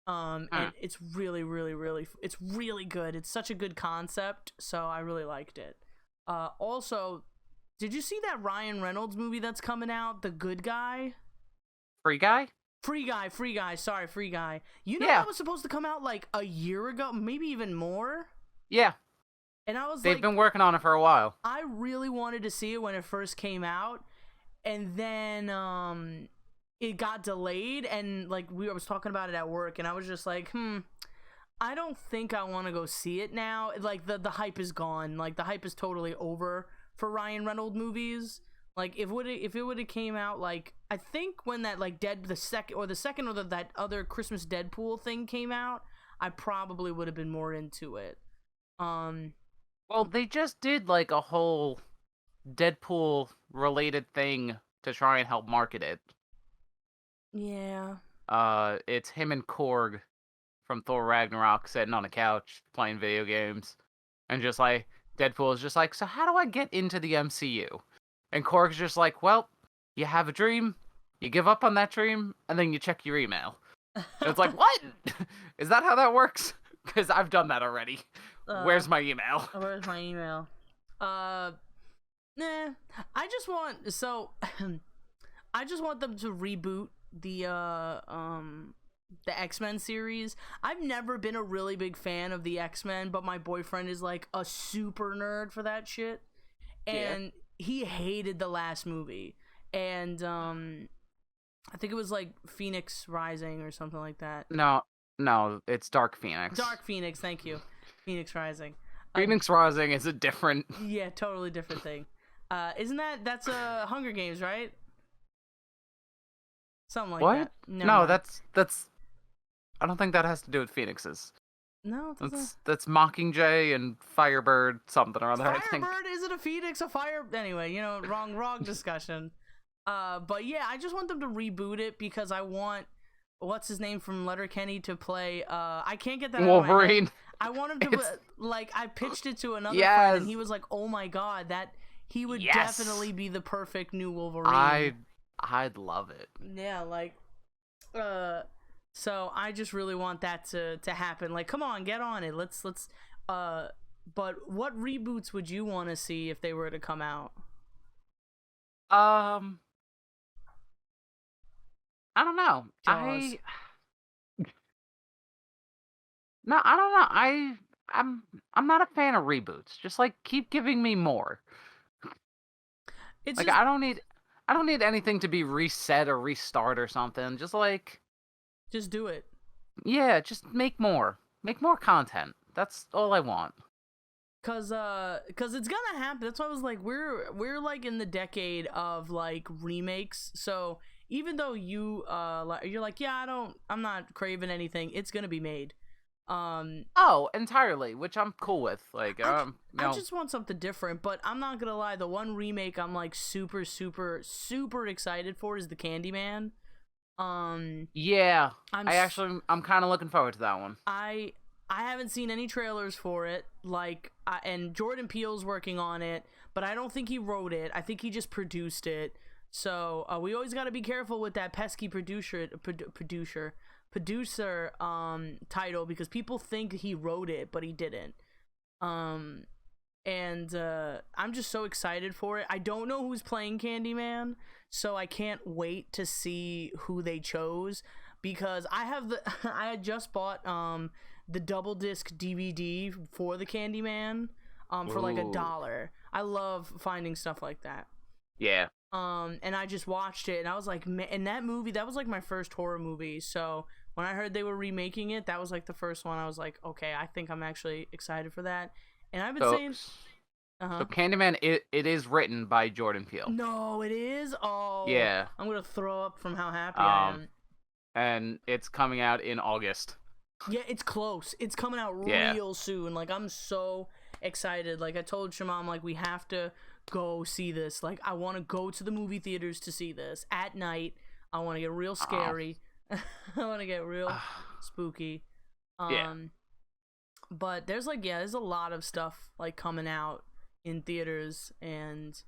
And it's really, really, really, it's really good. It's such a good concept, so I really liked it. Also, did you see that Ryan Reynolds movie that's coming out, The Good Guy? Free Guy? Free Guy. Sorry, Free Guy. That was supposed to come out like a year ago, maybe even more? Yeah. And I was They've been working on it for a while. I really wanted to see it when it first came out, and then it got delayed, and like I was talking about it at work, and I was just like, I don't think I want to go see it now. Like the hype is gone. Like the hype is totally over for Ryan Reynolds movies. Like if it would have came out, like I think when that like the second or that other Christmas Deadpool thing came out, I probably would have been more into it. Well, they just did like a whole Deadpool related thing to try and help market it. Yeah. It's him and Korg from Thor Ragnarok sitting on a couch playing video games, and just like Deadpool is just like, so how do I get into the MCU? And Korg's just like, well, you have a dream, you give up on that dream, and then you check your email. And it's like, what? Is that how that works? Because I've done that already. Where's my email? Where's my email? Nah. I just want them to reboot the X-Men series. I've never been a really big fan of the X-Men, but my boyfriend is like a super nerd for that shit. And he hated the last movie. And I think it was like Phoenix Rising or something like that. No, it's Dark Phoenix. Dark Phoenix, thank you. Phoenix Rising. Phoenix Rising is a different... Yeah, totally different thing. Isn't that's Hunger Games, right? Something like that. No, that's I don't think that has to do with Phoenixes. No, that's Mockingjay and Firebird something or other, I think. Firebird, is it a phoenix? A fire? Anyway, wrong discussion. But yeah, I just want them to reboot it because I want what's his name from Letterkenny to play. I can't get that Wolverine. I want him to like. I pitched it to another friend, and he was like, "Oh my god, that he would definitely be the perfect new Wolverine." I'd love it. Yeah, like, so I just really want that to happen. Like, come on, get on it. Let's. But what reboots would you want to see if they were to come out? I don't know. Jaws. No, I don't know. I'm not a fan of reboots. Just like keep giving me more. It's like just... I don't need anything to be reset or restart or something. Just do it. Yeah, just make more. Make more content. That's all I want. Cause it's gonna happen. That's why I was like, we're like in the decade of like remakes. So even though you're like, yeah, I'm not craving anything. It's gonna be made. Entirely, which I'm cool with. Like, I just want something different. But I'm not gonna lie, the one remake I'm like super, super, super excited for is the Candyman. Yeah, I'm kind of looking forward to that one. I haven't seen any trailers for it. Like, and Jordan Peele's working on it, but I don't think he wrote it. I think he just produced it. So we always got to be careful with that pesky producer title because people think he wrote it, but he didn't. And I'm just so excited for it. I don't know who's playing Candyman, so I can't wait to see who they chose because I had just bought the double disc DVD for the Candyman. for like Ooh. $1. I love finding stuff like that. Yeah. And I just watched it, and I was like, man, and that movie, that was like my first horror movie. So when I heard they were remaking it, that was like the first one. I was like, okay, I think I'm actually excited for that. And I've been saying, So Candyman, it is written by Jordan Peele. no, it is. Oh, Yeah. I'm gonna throw up from how happy I am. And it's coming out in August. Yeah, it's close. It's coming out real soon. Like, I'm so excited. Like, I told Shimam, like, we have to go see this. Like, I want to go to the movie theaters to see this at night. I want to get real scary. I want to get real spooky. But there's like, there's a lot of stuff like coming out in theaters, and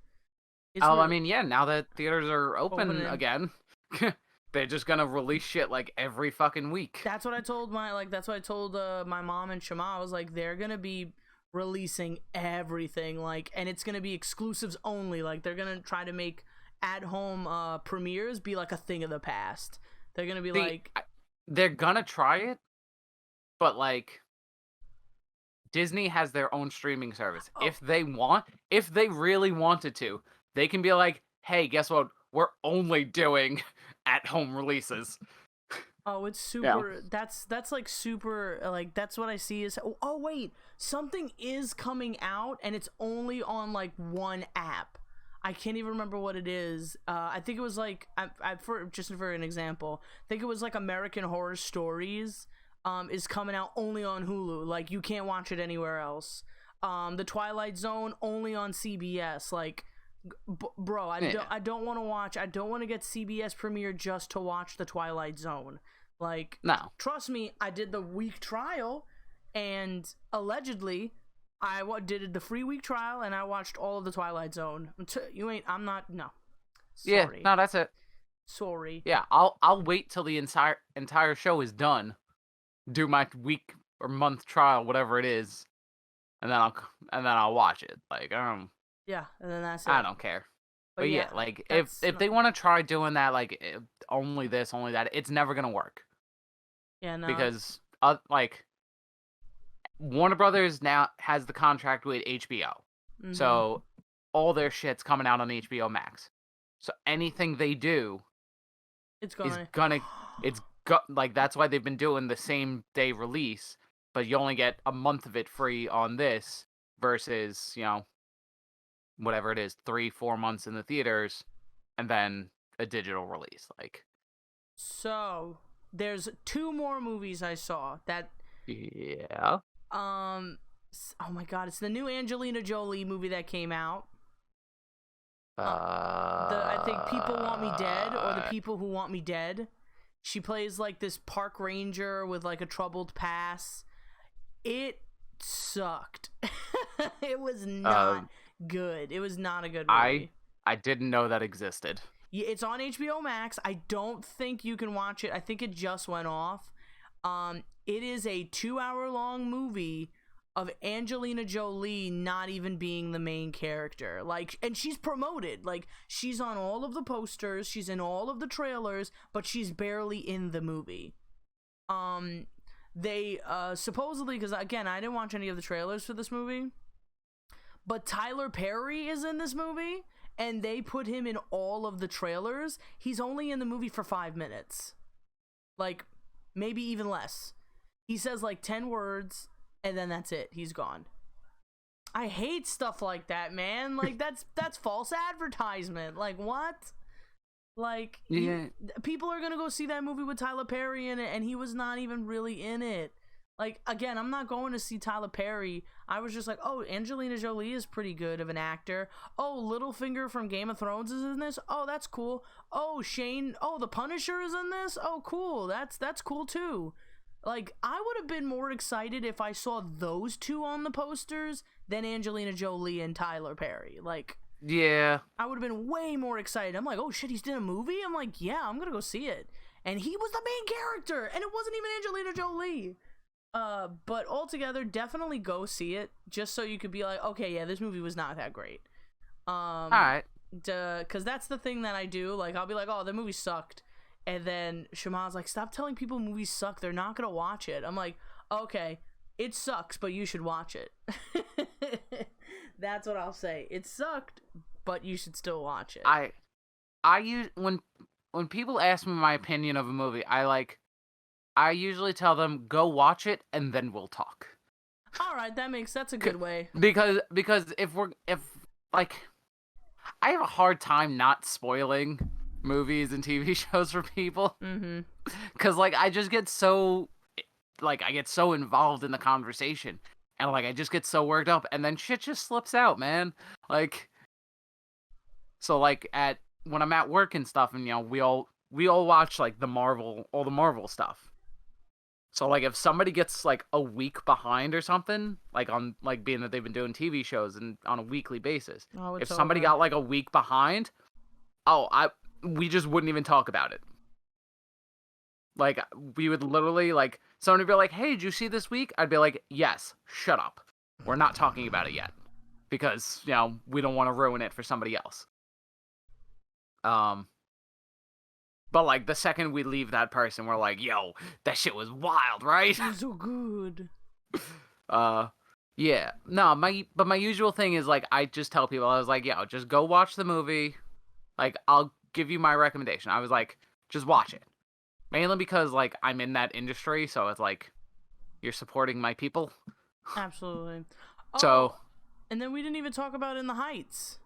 it's I mean, now that theaters are opening again, they're just gonna release shit like every fucking week. That's what I told my mom and Shema. I was like, they're gonna be releasing everything, like, and it's gonna be exclusives only. Like, they're gonna try to make at-home premieres be like a thing of the past. They're gonna be they're gonna try it, but like, Disney has their own streaming service. If they really wanted to, they can be like, hey, guess what? We're only doing at-home releases. Oh, it's super. Yeah. That's like super. Like, that's what I see is. Oh wait, something is coming out, and it's only on like one app. I can't even remember what it is. I think it was like just for an example, I think it was like American Horror Stories. Is coming out only on Hulu. Like, you can't watch it anywhere else. The Twilight Zone only on CBS. Like, bro, I don't want to watch. I don't want to get CBS Premiere just to watch the Twilight Zone. Like, no. Trust me, I did the week trial, and allegedly, I did the free week trial, and I watched all of the Twilight Zone. I'm not. No. Sorry. Yeah. No, that's it. Sorry. Yeah, I'll wait till the entire show is done. Do my week or month trial, whatever it is, and then I'll watch it. Like, yeah, and then that's it. I don't care. But yeah, like, if they want to try doing that, like, only this, only that, it's never gonna work. Yeah, no. Because like, Warner Brothers now has the contract with HBO, so all their shit's coming out on HBO Max. So anything they do, like, that's why they've been doing the same day release, but you only get a month of it free on this versus, whatever it is, 3-4 months in the theaters and then a digital release. Like, so there's 2 more movies I saw that oh my god, it's the new Angelina Jolie movie that came out. I think People Want Me Dead, or The People Who Want Me Dead. She plays like this park ranger with like a troubled past. It sucked. It was not good. It was not a good movie. I didn't know that existed. Yeah, it's on HBO Max. I don't think you can watch it. I think it just went off. It is a 2-hour-long movie of Angelina Jolie not even being the main character. Like, and she's promoted. Like, she's on all of the posters, she's in all of the trailers, but she's barely in the movie. They supposedly, because again, I didn't watch any of the trailers for this movie, but Tyler Perry is in this movie, and they put him in all of the trailers. He's only in the movie for 5 minutes. Like, maybe even less. He says like 10 words, and then that's it. He's gone. I hate stuff like that, man. Like, that's false advertisement. Like, what? Like, yeah. People are gonna go see that movie with Tyler Perry in it, and he was not even really in it. Like, again, I'm not going to see Tyler Perry. I was just like, oh, Angelina Jolie is pretty good of an actor. Oh, Littlefinger from Game of Thrones is in this. Oh, that's cool. Oh, the Punisher is in this. Oh, cool. That's cool too. Like, I would have been more excited if I saw those 2 on the posters than Angelina Jolie and Tyler Perry. Like, yeah, I would have been way more excited. I'm like, oh shit, he's in a movie? I'm like, yeah, I'm gonna go see it. And he was the main character, and it wasn't even Angelina Jolie. But altogether, definitely go see it, just so you could be like, okay, yeah, this movie was not that great. Alright. Because that's the thing that I do. Like, I'll be like, oh, the movie sucked. And then Shama's like, stop telling people movies suck. They're not going to watch it. I'm like, okay, It sucks, but you should watch it. That's what I'll say. It sucked, but you should still watch it. I use when people ask me my opinion of a movie, I usually tell them go watch it and then we'll talk. All right, that's a good way. Because if like I have a hard time not spoiling movies and TV shows for people. Mm-hmm. Cuz like I just get so I get so involved in the conversation and like I just get so worked up and then shit just slips out, man. Like so like when I'm at work and stuff and we all watch like all the Marvel stuff. So, like, if somebody gets, like, a week behind or something, like, on, like, being that they've been doing TV shows and on a weekly basis, if somebody got, like, a week behind, we just wouldn't even talk about it. Like, we would literally, like, somebody would be like, hey, did you see this week? I'd be like, yes, shut up. We're not talking about it yet. Because, we don't want to ruin it for somebody else. But, like, the second we leave that person, we're like, yo, that shit was wild, right? It was so good. Yeah. No, my usual thing is, like, I just tell people, I was like, yo, just go watch the movie. Like, I'll give you my recommendation. I was like, just watch it. Mainly because, like, I'm in that industry, so it's like, you're supporting my people. Absolutely. So. And then we didn't even talk about In the Heights.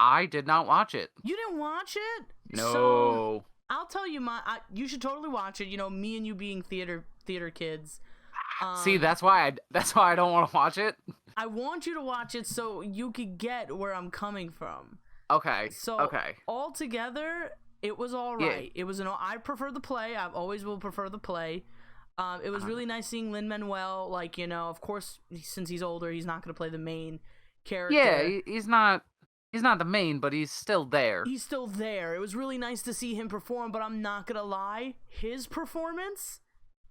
I did not watch it. You didn't watch it? No. So, I'll tell you you should totally watch it. Me and you being theater kids. See, that's why I don't want to watch it. I want you to watch it so you could get where I'm coming from. Okay. So okay. Altogether, it was all right. Yeah. It was I prefer the play. I always will prefer the play. It was really nice seeing Lin-Manuel. Like of course, since he's older, he's not going to play the main character. Yeah, he's not. He's not the main, but he's still there. He's still there. It was really nice to see him perform, but I'm not gonna lie, his performance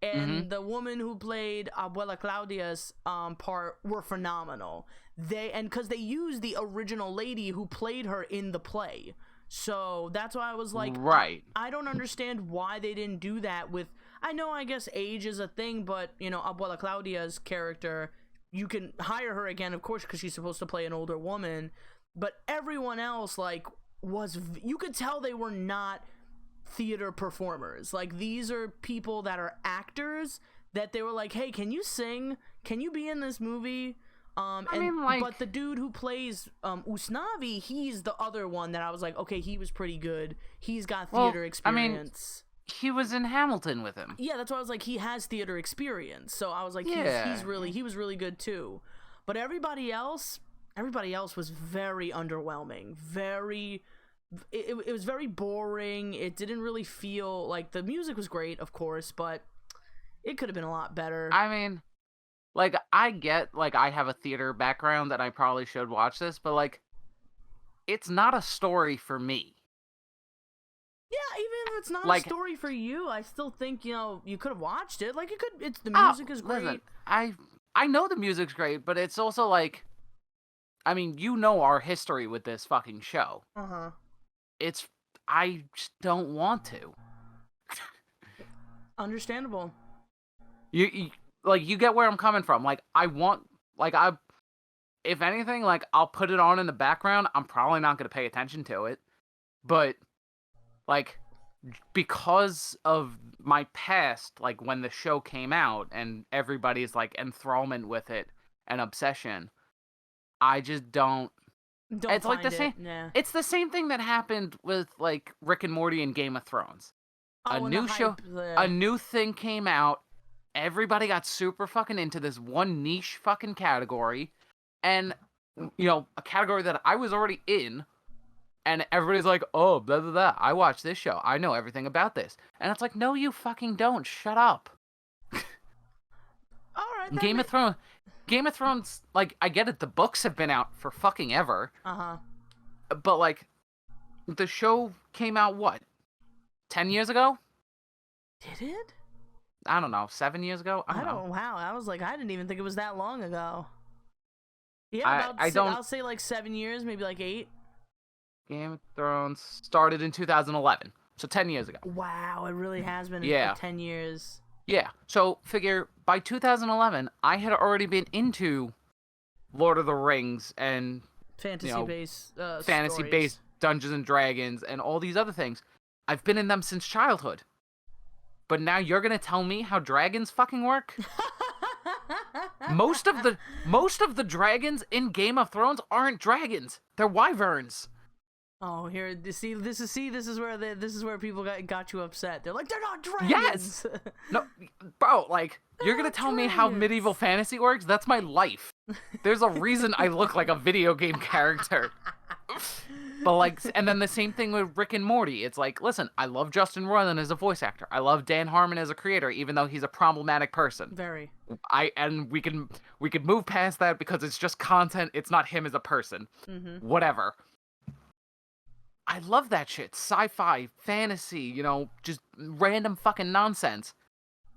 and the woman who played Abuela Claudia's part were phenomenal. Because they used the original lady who played her in the play. So that's why I was like, right. I don't understand why they didn't do that with. I guess age is a thing, but Abuela Claudia's character, you can hire her again, of course, because she's supposed to play an older woman. But everyone else, like, you could tell they were not theater performers. Like, these are people that are actors that they were like, hey, can you sing? Can you be in this movie? But the dude who plays Usnavi, he's the other one that I was like, okay, he was pretty good. He's got theater experience. He was in Hamilton with him. Yeah, that's why I was like, he has theater experience. So I was like, yeah. he was really good too. But everybody else was very underwhelming. It was very boring. It didn't really feel like the music was great, of course, but it could have been a lot better. I mean, like, I get, like, I have a theater background that I probably should watch this, but, like, it's not a story for me. Yeah, even if it's not a story for you, I still think, you could have watched it. Like, the music is great. Listen, I know the music's great, but it's also, like, I mean, our history with this fucking show. Uh-huh. I just don't want to. Understandable. You get where I'm coming from. Like, if anything, like, I'll put it on in the background. I'm probably not going to pay attention to it. But, like, because of my past, like, when the show came out and everybody's, like, enthrallment with it and obsession, I just don't. It's like the same. Yeah. It's the same thing that happened with like Rick and Morty and Game of Thrones. A new show, a new thing came out. Everybody got super fucking into this one niche fucking category, and a category that I was already in, and everybody's like, "Oh, blah blah blah. I watched this show. I know everything about this." And it's like, "No, you fucking don't. Shut up." All right. Game of Thrones, like, I get it, the books have been out for fucking ever. Uh-huh. But, like, the show came out, 10 years ago? Did it? I don't know, 7 years ago? I don't know. Wow, I was like, I didn't even think it was that long ago. Yeah, I'll say like 7 years, maybe like 8. Game of Thrones started in 2011, so 10 years ago. Wow, it really has been 10 years. Yeah. So figure by 2011, I had already been into Lord of the Rings and Fantasy-based fantasy-based stories. Dungeons and Dragons and all these other things. I've been in them since childhood. But now you're gonna tell me how dragons fucking work? Most of the dragons in Game of Thrones aren't dragons. They're wyverns. Oh, here, this is where people got you upset. They're like, they're not Yes. dragons. No, bro, like you're gonna not tell me how dragons. medieval fantasy works? That's my life. There's a reason I look like a video game character. But like, and then the same thing with Rick and Morty. It's like, listen, I love Justin Roiland as a voice actor. I love Dan Harmon as a creator, even though he's a problematic person. Very. We can move past that because it's just content. It's not him as a person. Mm-hmm. Whatever. I love that shit. Sci-fi, fantasy, just random fucking nonsense.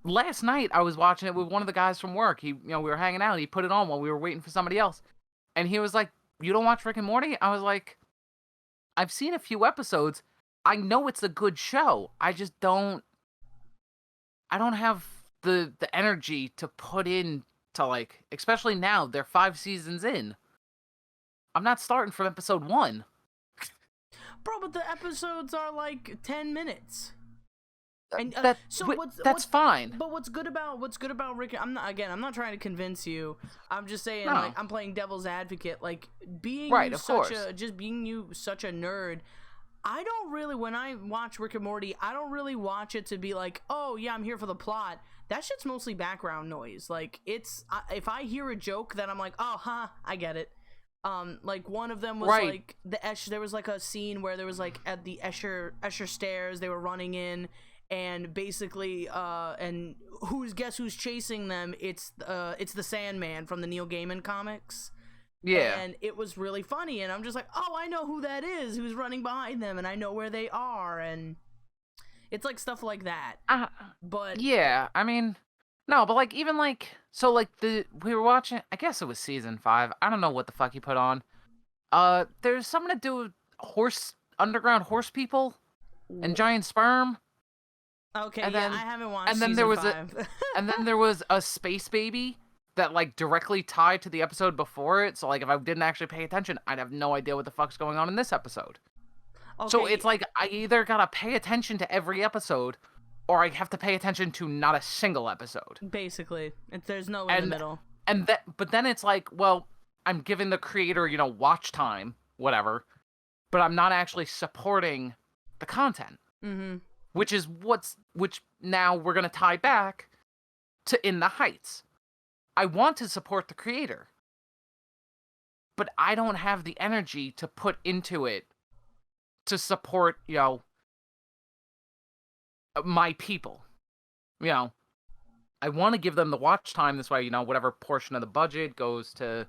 Last night I was watching it with one of the guys from work. We were hanging out. He put it on while we were waiting for somebody else, and he was like, "You don't watch Rick and Morty?" I was like, "I've seen a few episodes. I know it's a good show. I just don't. I don't have the energy to put in to like, especially now they're 5 seasons in. I'm not starting from episode 1." Bro, but the episodes are like 10 minutes. And that's fine. But what's good about Rick? I'm not trying to convince you. I'm just saying, No. like, I'm playing devil's advocate. Like, being Right, you of course. being you such a nerd. I don't really, when I watch Rick and Morty, I don't really watch it to be like, oh yeah, I'm here for the plot. That shit's mostly background noise. Like, if I hear a joke, then I'm like, oh, huh, I get it. Like one of them was Right. like there was like a scene where there was like at the Escher stairs, they were running in, and basically and guess who's chasing them? It's the Sandman from the Neil Gaiman comics. Yeah. And it was really funny, and I'm just like, oh, I know who that is, who's running behind them, and I know where they are, and it's like stuff like that. But yeah, I mean, no, but like even like so like we were watching. I guess it was season 5. I don't know what the fuck he put on. There's something to do with underground horse people and giant sperm. okay, And yeah, then- I haven't watched. and then season there was 5. And then there was a space baby that like directly tied to the episode before it. So like if I didn't actually pay attention, I'd have no idea what the fuck's going on in this episode. So Okay, it's like I either gotta pay attention to every episode, or I have to pay attention to not a single episode. basically, there's no in the middle. But then it's like, well, I'm giving the creator, watch time, whatever, but I'm not actually supporting the content. Mm-hmm. Which now we're gonna tie back to In the Heights. I want to support the creator, but I don't have the energy to put into it to support, my people. I want to give them the watch time this way, whatever portion of the budget goes to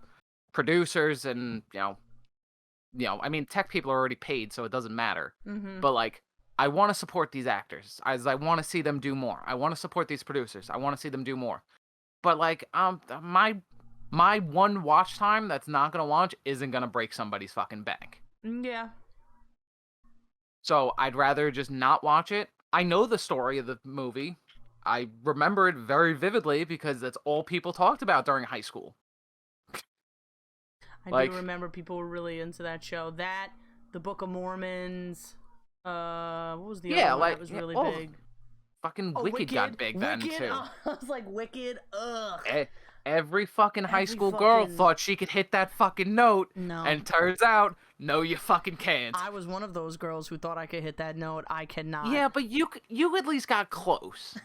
producers and, I mean, tech people are already paid, so it doesn't matter. Mm-hmm. But like, I want to support these actors as I want to see them do more. I want to support these producers. I want to see them do more. But like, my one watch time that's not gonna watch isn't gonna break somebody's fucking bank. Yeah. So I'd rather just not watch it. I know the story of the movie. I remember it very vividly because that's all people talked about during high school. I do remember people were really into that show. That, the Book of Mormons. What was the other one that was really big? Fucking Wicked got big then too. I was like, Wicked. Ugh. Every fucking high school girl thought she could hit that fucking note. No. And turns out, no, you fucking can't. I was one of those girls who thought I could hit that note. I cannot. Yeah, but you at least got close.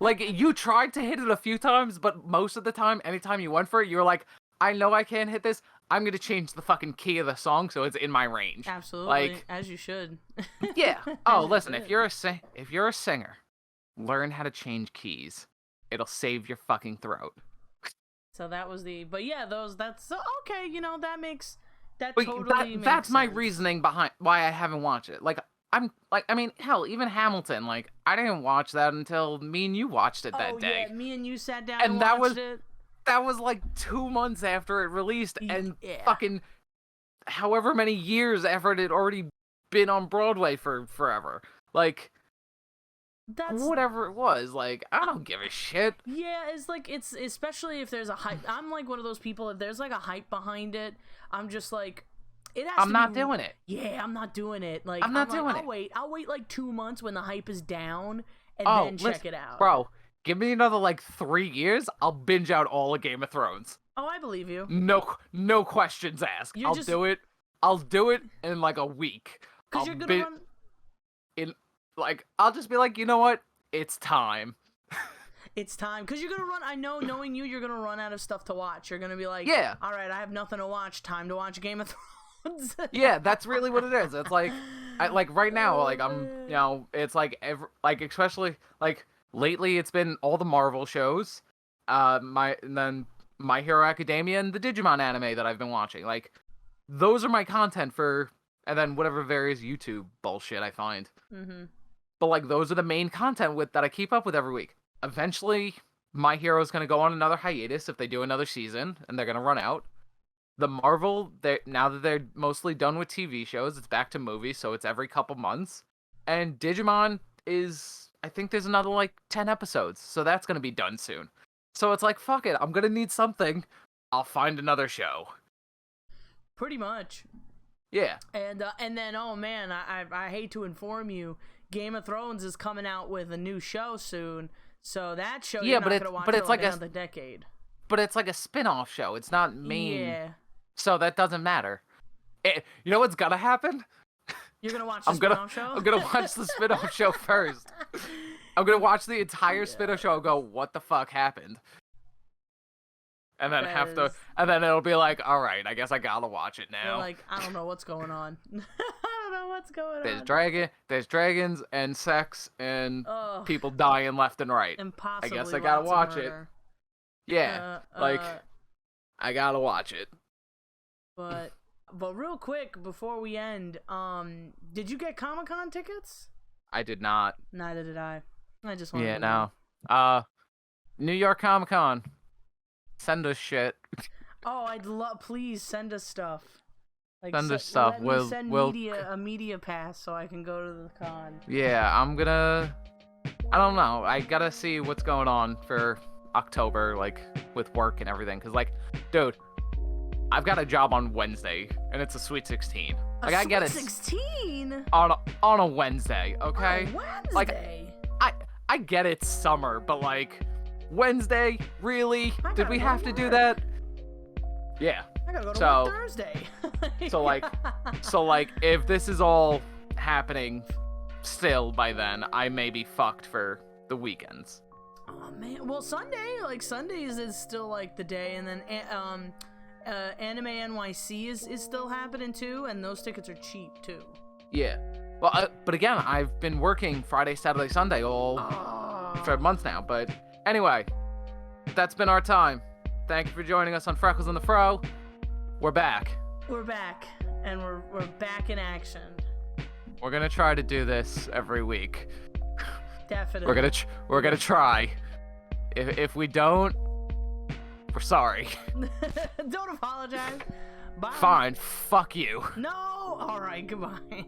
Like, you tried to hit it a few times, but most of the time, anytime you went for it, you were like, I know I can't hit this. I'm gonna change the fucking key of the song so it's in my range. Absolutely, like, as you should. Yeah. Oh, listen, if you're a singer, learn how to change keys. It'll save your fucking throat. So that was but yeah, that's so okay. That makes that But totally makes that's my sense. reasoning behind why I haven't watched it. Like, I mean, hell, even Hamilton. Like, I didn't watch that until me and you watched it that day. Yeah, me and you sat down And and that watched was- it. That was like 2 months after it released, and Yeah. fucking however many years after it had already been on Broadway for forever. Like, That's whatever it was. Like, I don't give a shit. Yeah, it's especially if there's a hype. I'm like one of those people. If there's like a hype behind it, I'm just like, it has. I'm not doing it. Yeah, I'm not doing it. Like I'm not doing I'll it. wait. I'll wait like 2 months when the hype is down, and then check it out. Bro, give me another like 3 years. I'll binge out all of Game of Thrones. Oh, I believe you. No questions asked. I'll do it. I'll do it in like a week. Cause you're gonna run. I'll just be like, you know what? It's time. It's time. Because you're going to run. I know, knowing you, you're going to run out of stuff to watch. You're going to be like, yeah. All right, I have nothing to watch. Time to watch Game of Thrones. Yeah, that's really what it is. It's like, right now, like, it's like, especially, like, lately it's been all the Marvel shows, and then My Hero Academia and the Digimon anime that I've been watching. Like, those are my content for, and then whatever various YouTube bullshit I find. Mm-hmm. But, like, those are the main content that I keep up with every week. Eventually, My Hero's going to go on another hiatus if they do another season, and they're going to run out. The Marvel, now that they're mostly done with TV shows, it's back to movies, so it's every couple months. And Digimon is, I think there's another, like, 10 episodes, so that's going to be done soon. So it's like, fuck it, I'm going to need something. I'll find another show. Pretty much. Yeah. And then, oh man, I hate to inform you, Game of Thrones is coming out with a new show soon, so that show you're not gonna watch for like another decade. But it's like a spin-off show. It's not main. Yeah. So that doesn't matter. You know what's gonna happen? You're gonna watch the spin-off show? I'm gonna watch the spin-off show first. I'm gonna watch the entire spin-off show and go, what the fuck happened? And then and then it'll be like, all right, I guess I gotta watch it now. You're like, I don't know what's going on. I don't know what's going on. There's dragons and sex and people dying left and right. And possibly I guess I gotta watch it. murder. Yeah, I gotta watch it. But real quick before we end, did you get Comic-Con tickets? I did not. Neither did I. I just wanted to know. New York Comic-Con. Send us shit. Oh, I'd love. Please send us stuff. Like, send us stuff. We'll send a media pass so I can go to the con. Yeah, I'm gonna. I don't know. I gotta see what's going on for October, like with work and everything. Cause like, dude, I've got a job on Wednesday, and it's a Sweet 16. Like, I get it. 16 on a Wednesday. Okay. On a Wednesday. Like, I get it's summer, but like. Wednesday? Really? Did we have to do that? Yeah. I gotta go to work Thursday. so like, if this is all happening still by then, I may be fucked for the weekends. Oh man. Well, Sundays is still like the day, and then Anime NYC is still happening too, and those tickets are cheap too. Yeah. Well, but again, I've been working Friday, Saturday, Sunday for months now, but. Anyway, that's been our time. Thank you for joining us on Freckles and the Fro. We're back. We're back, and we're back in action. We're gonna try to do this every week. Definitely. We're gonna try. If we don't, we're sorry. Don't apologize. Bye. Fine. Fuck you. No. All right. Goodbye.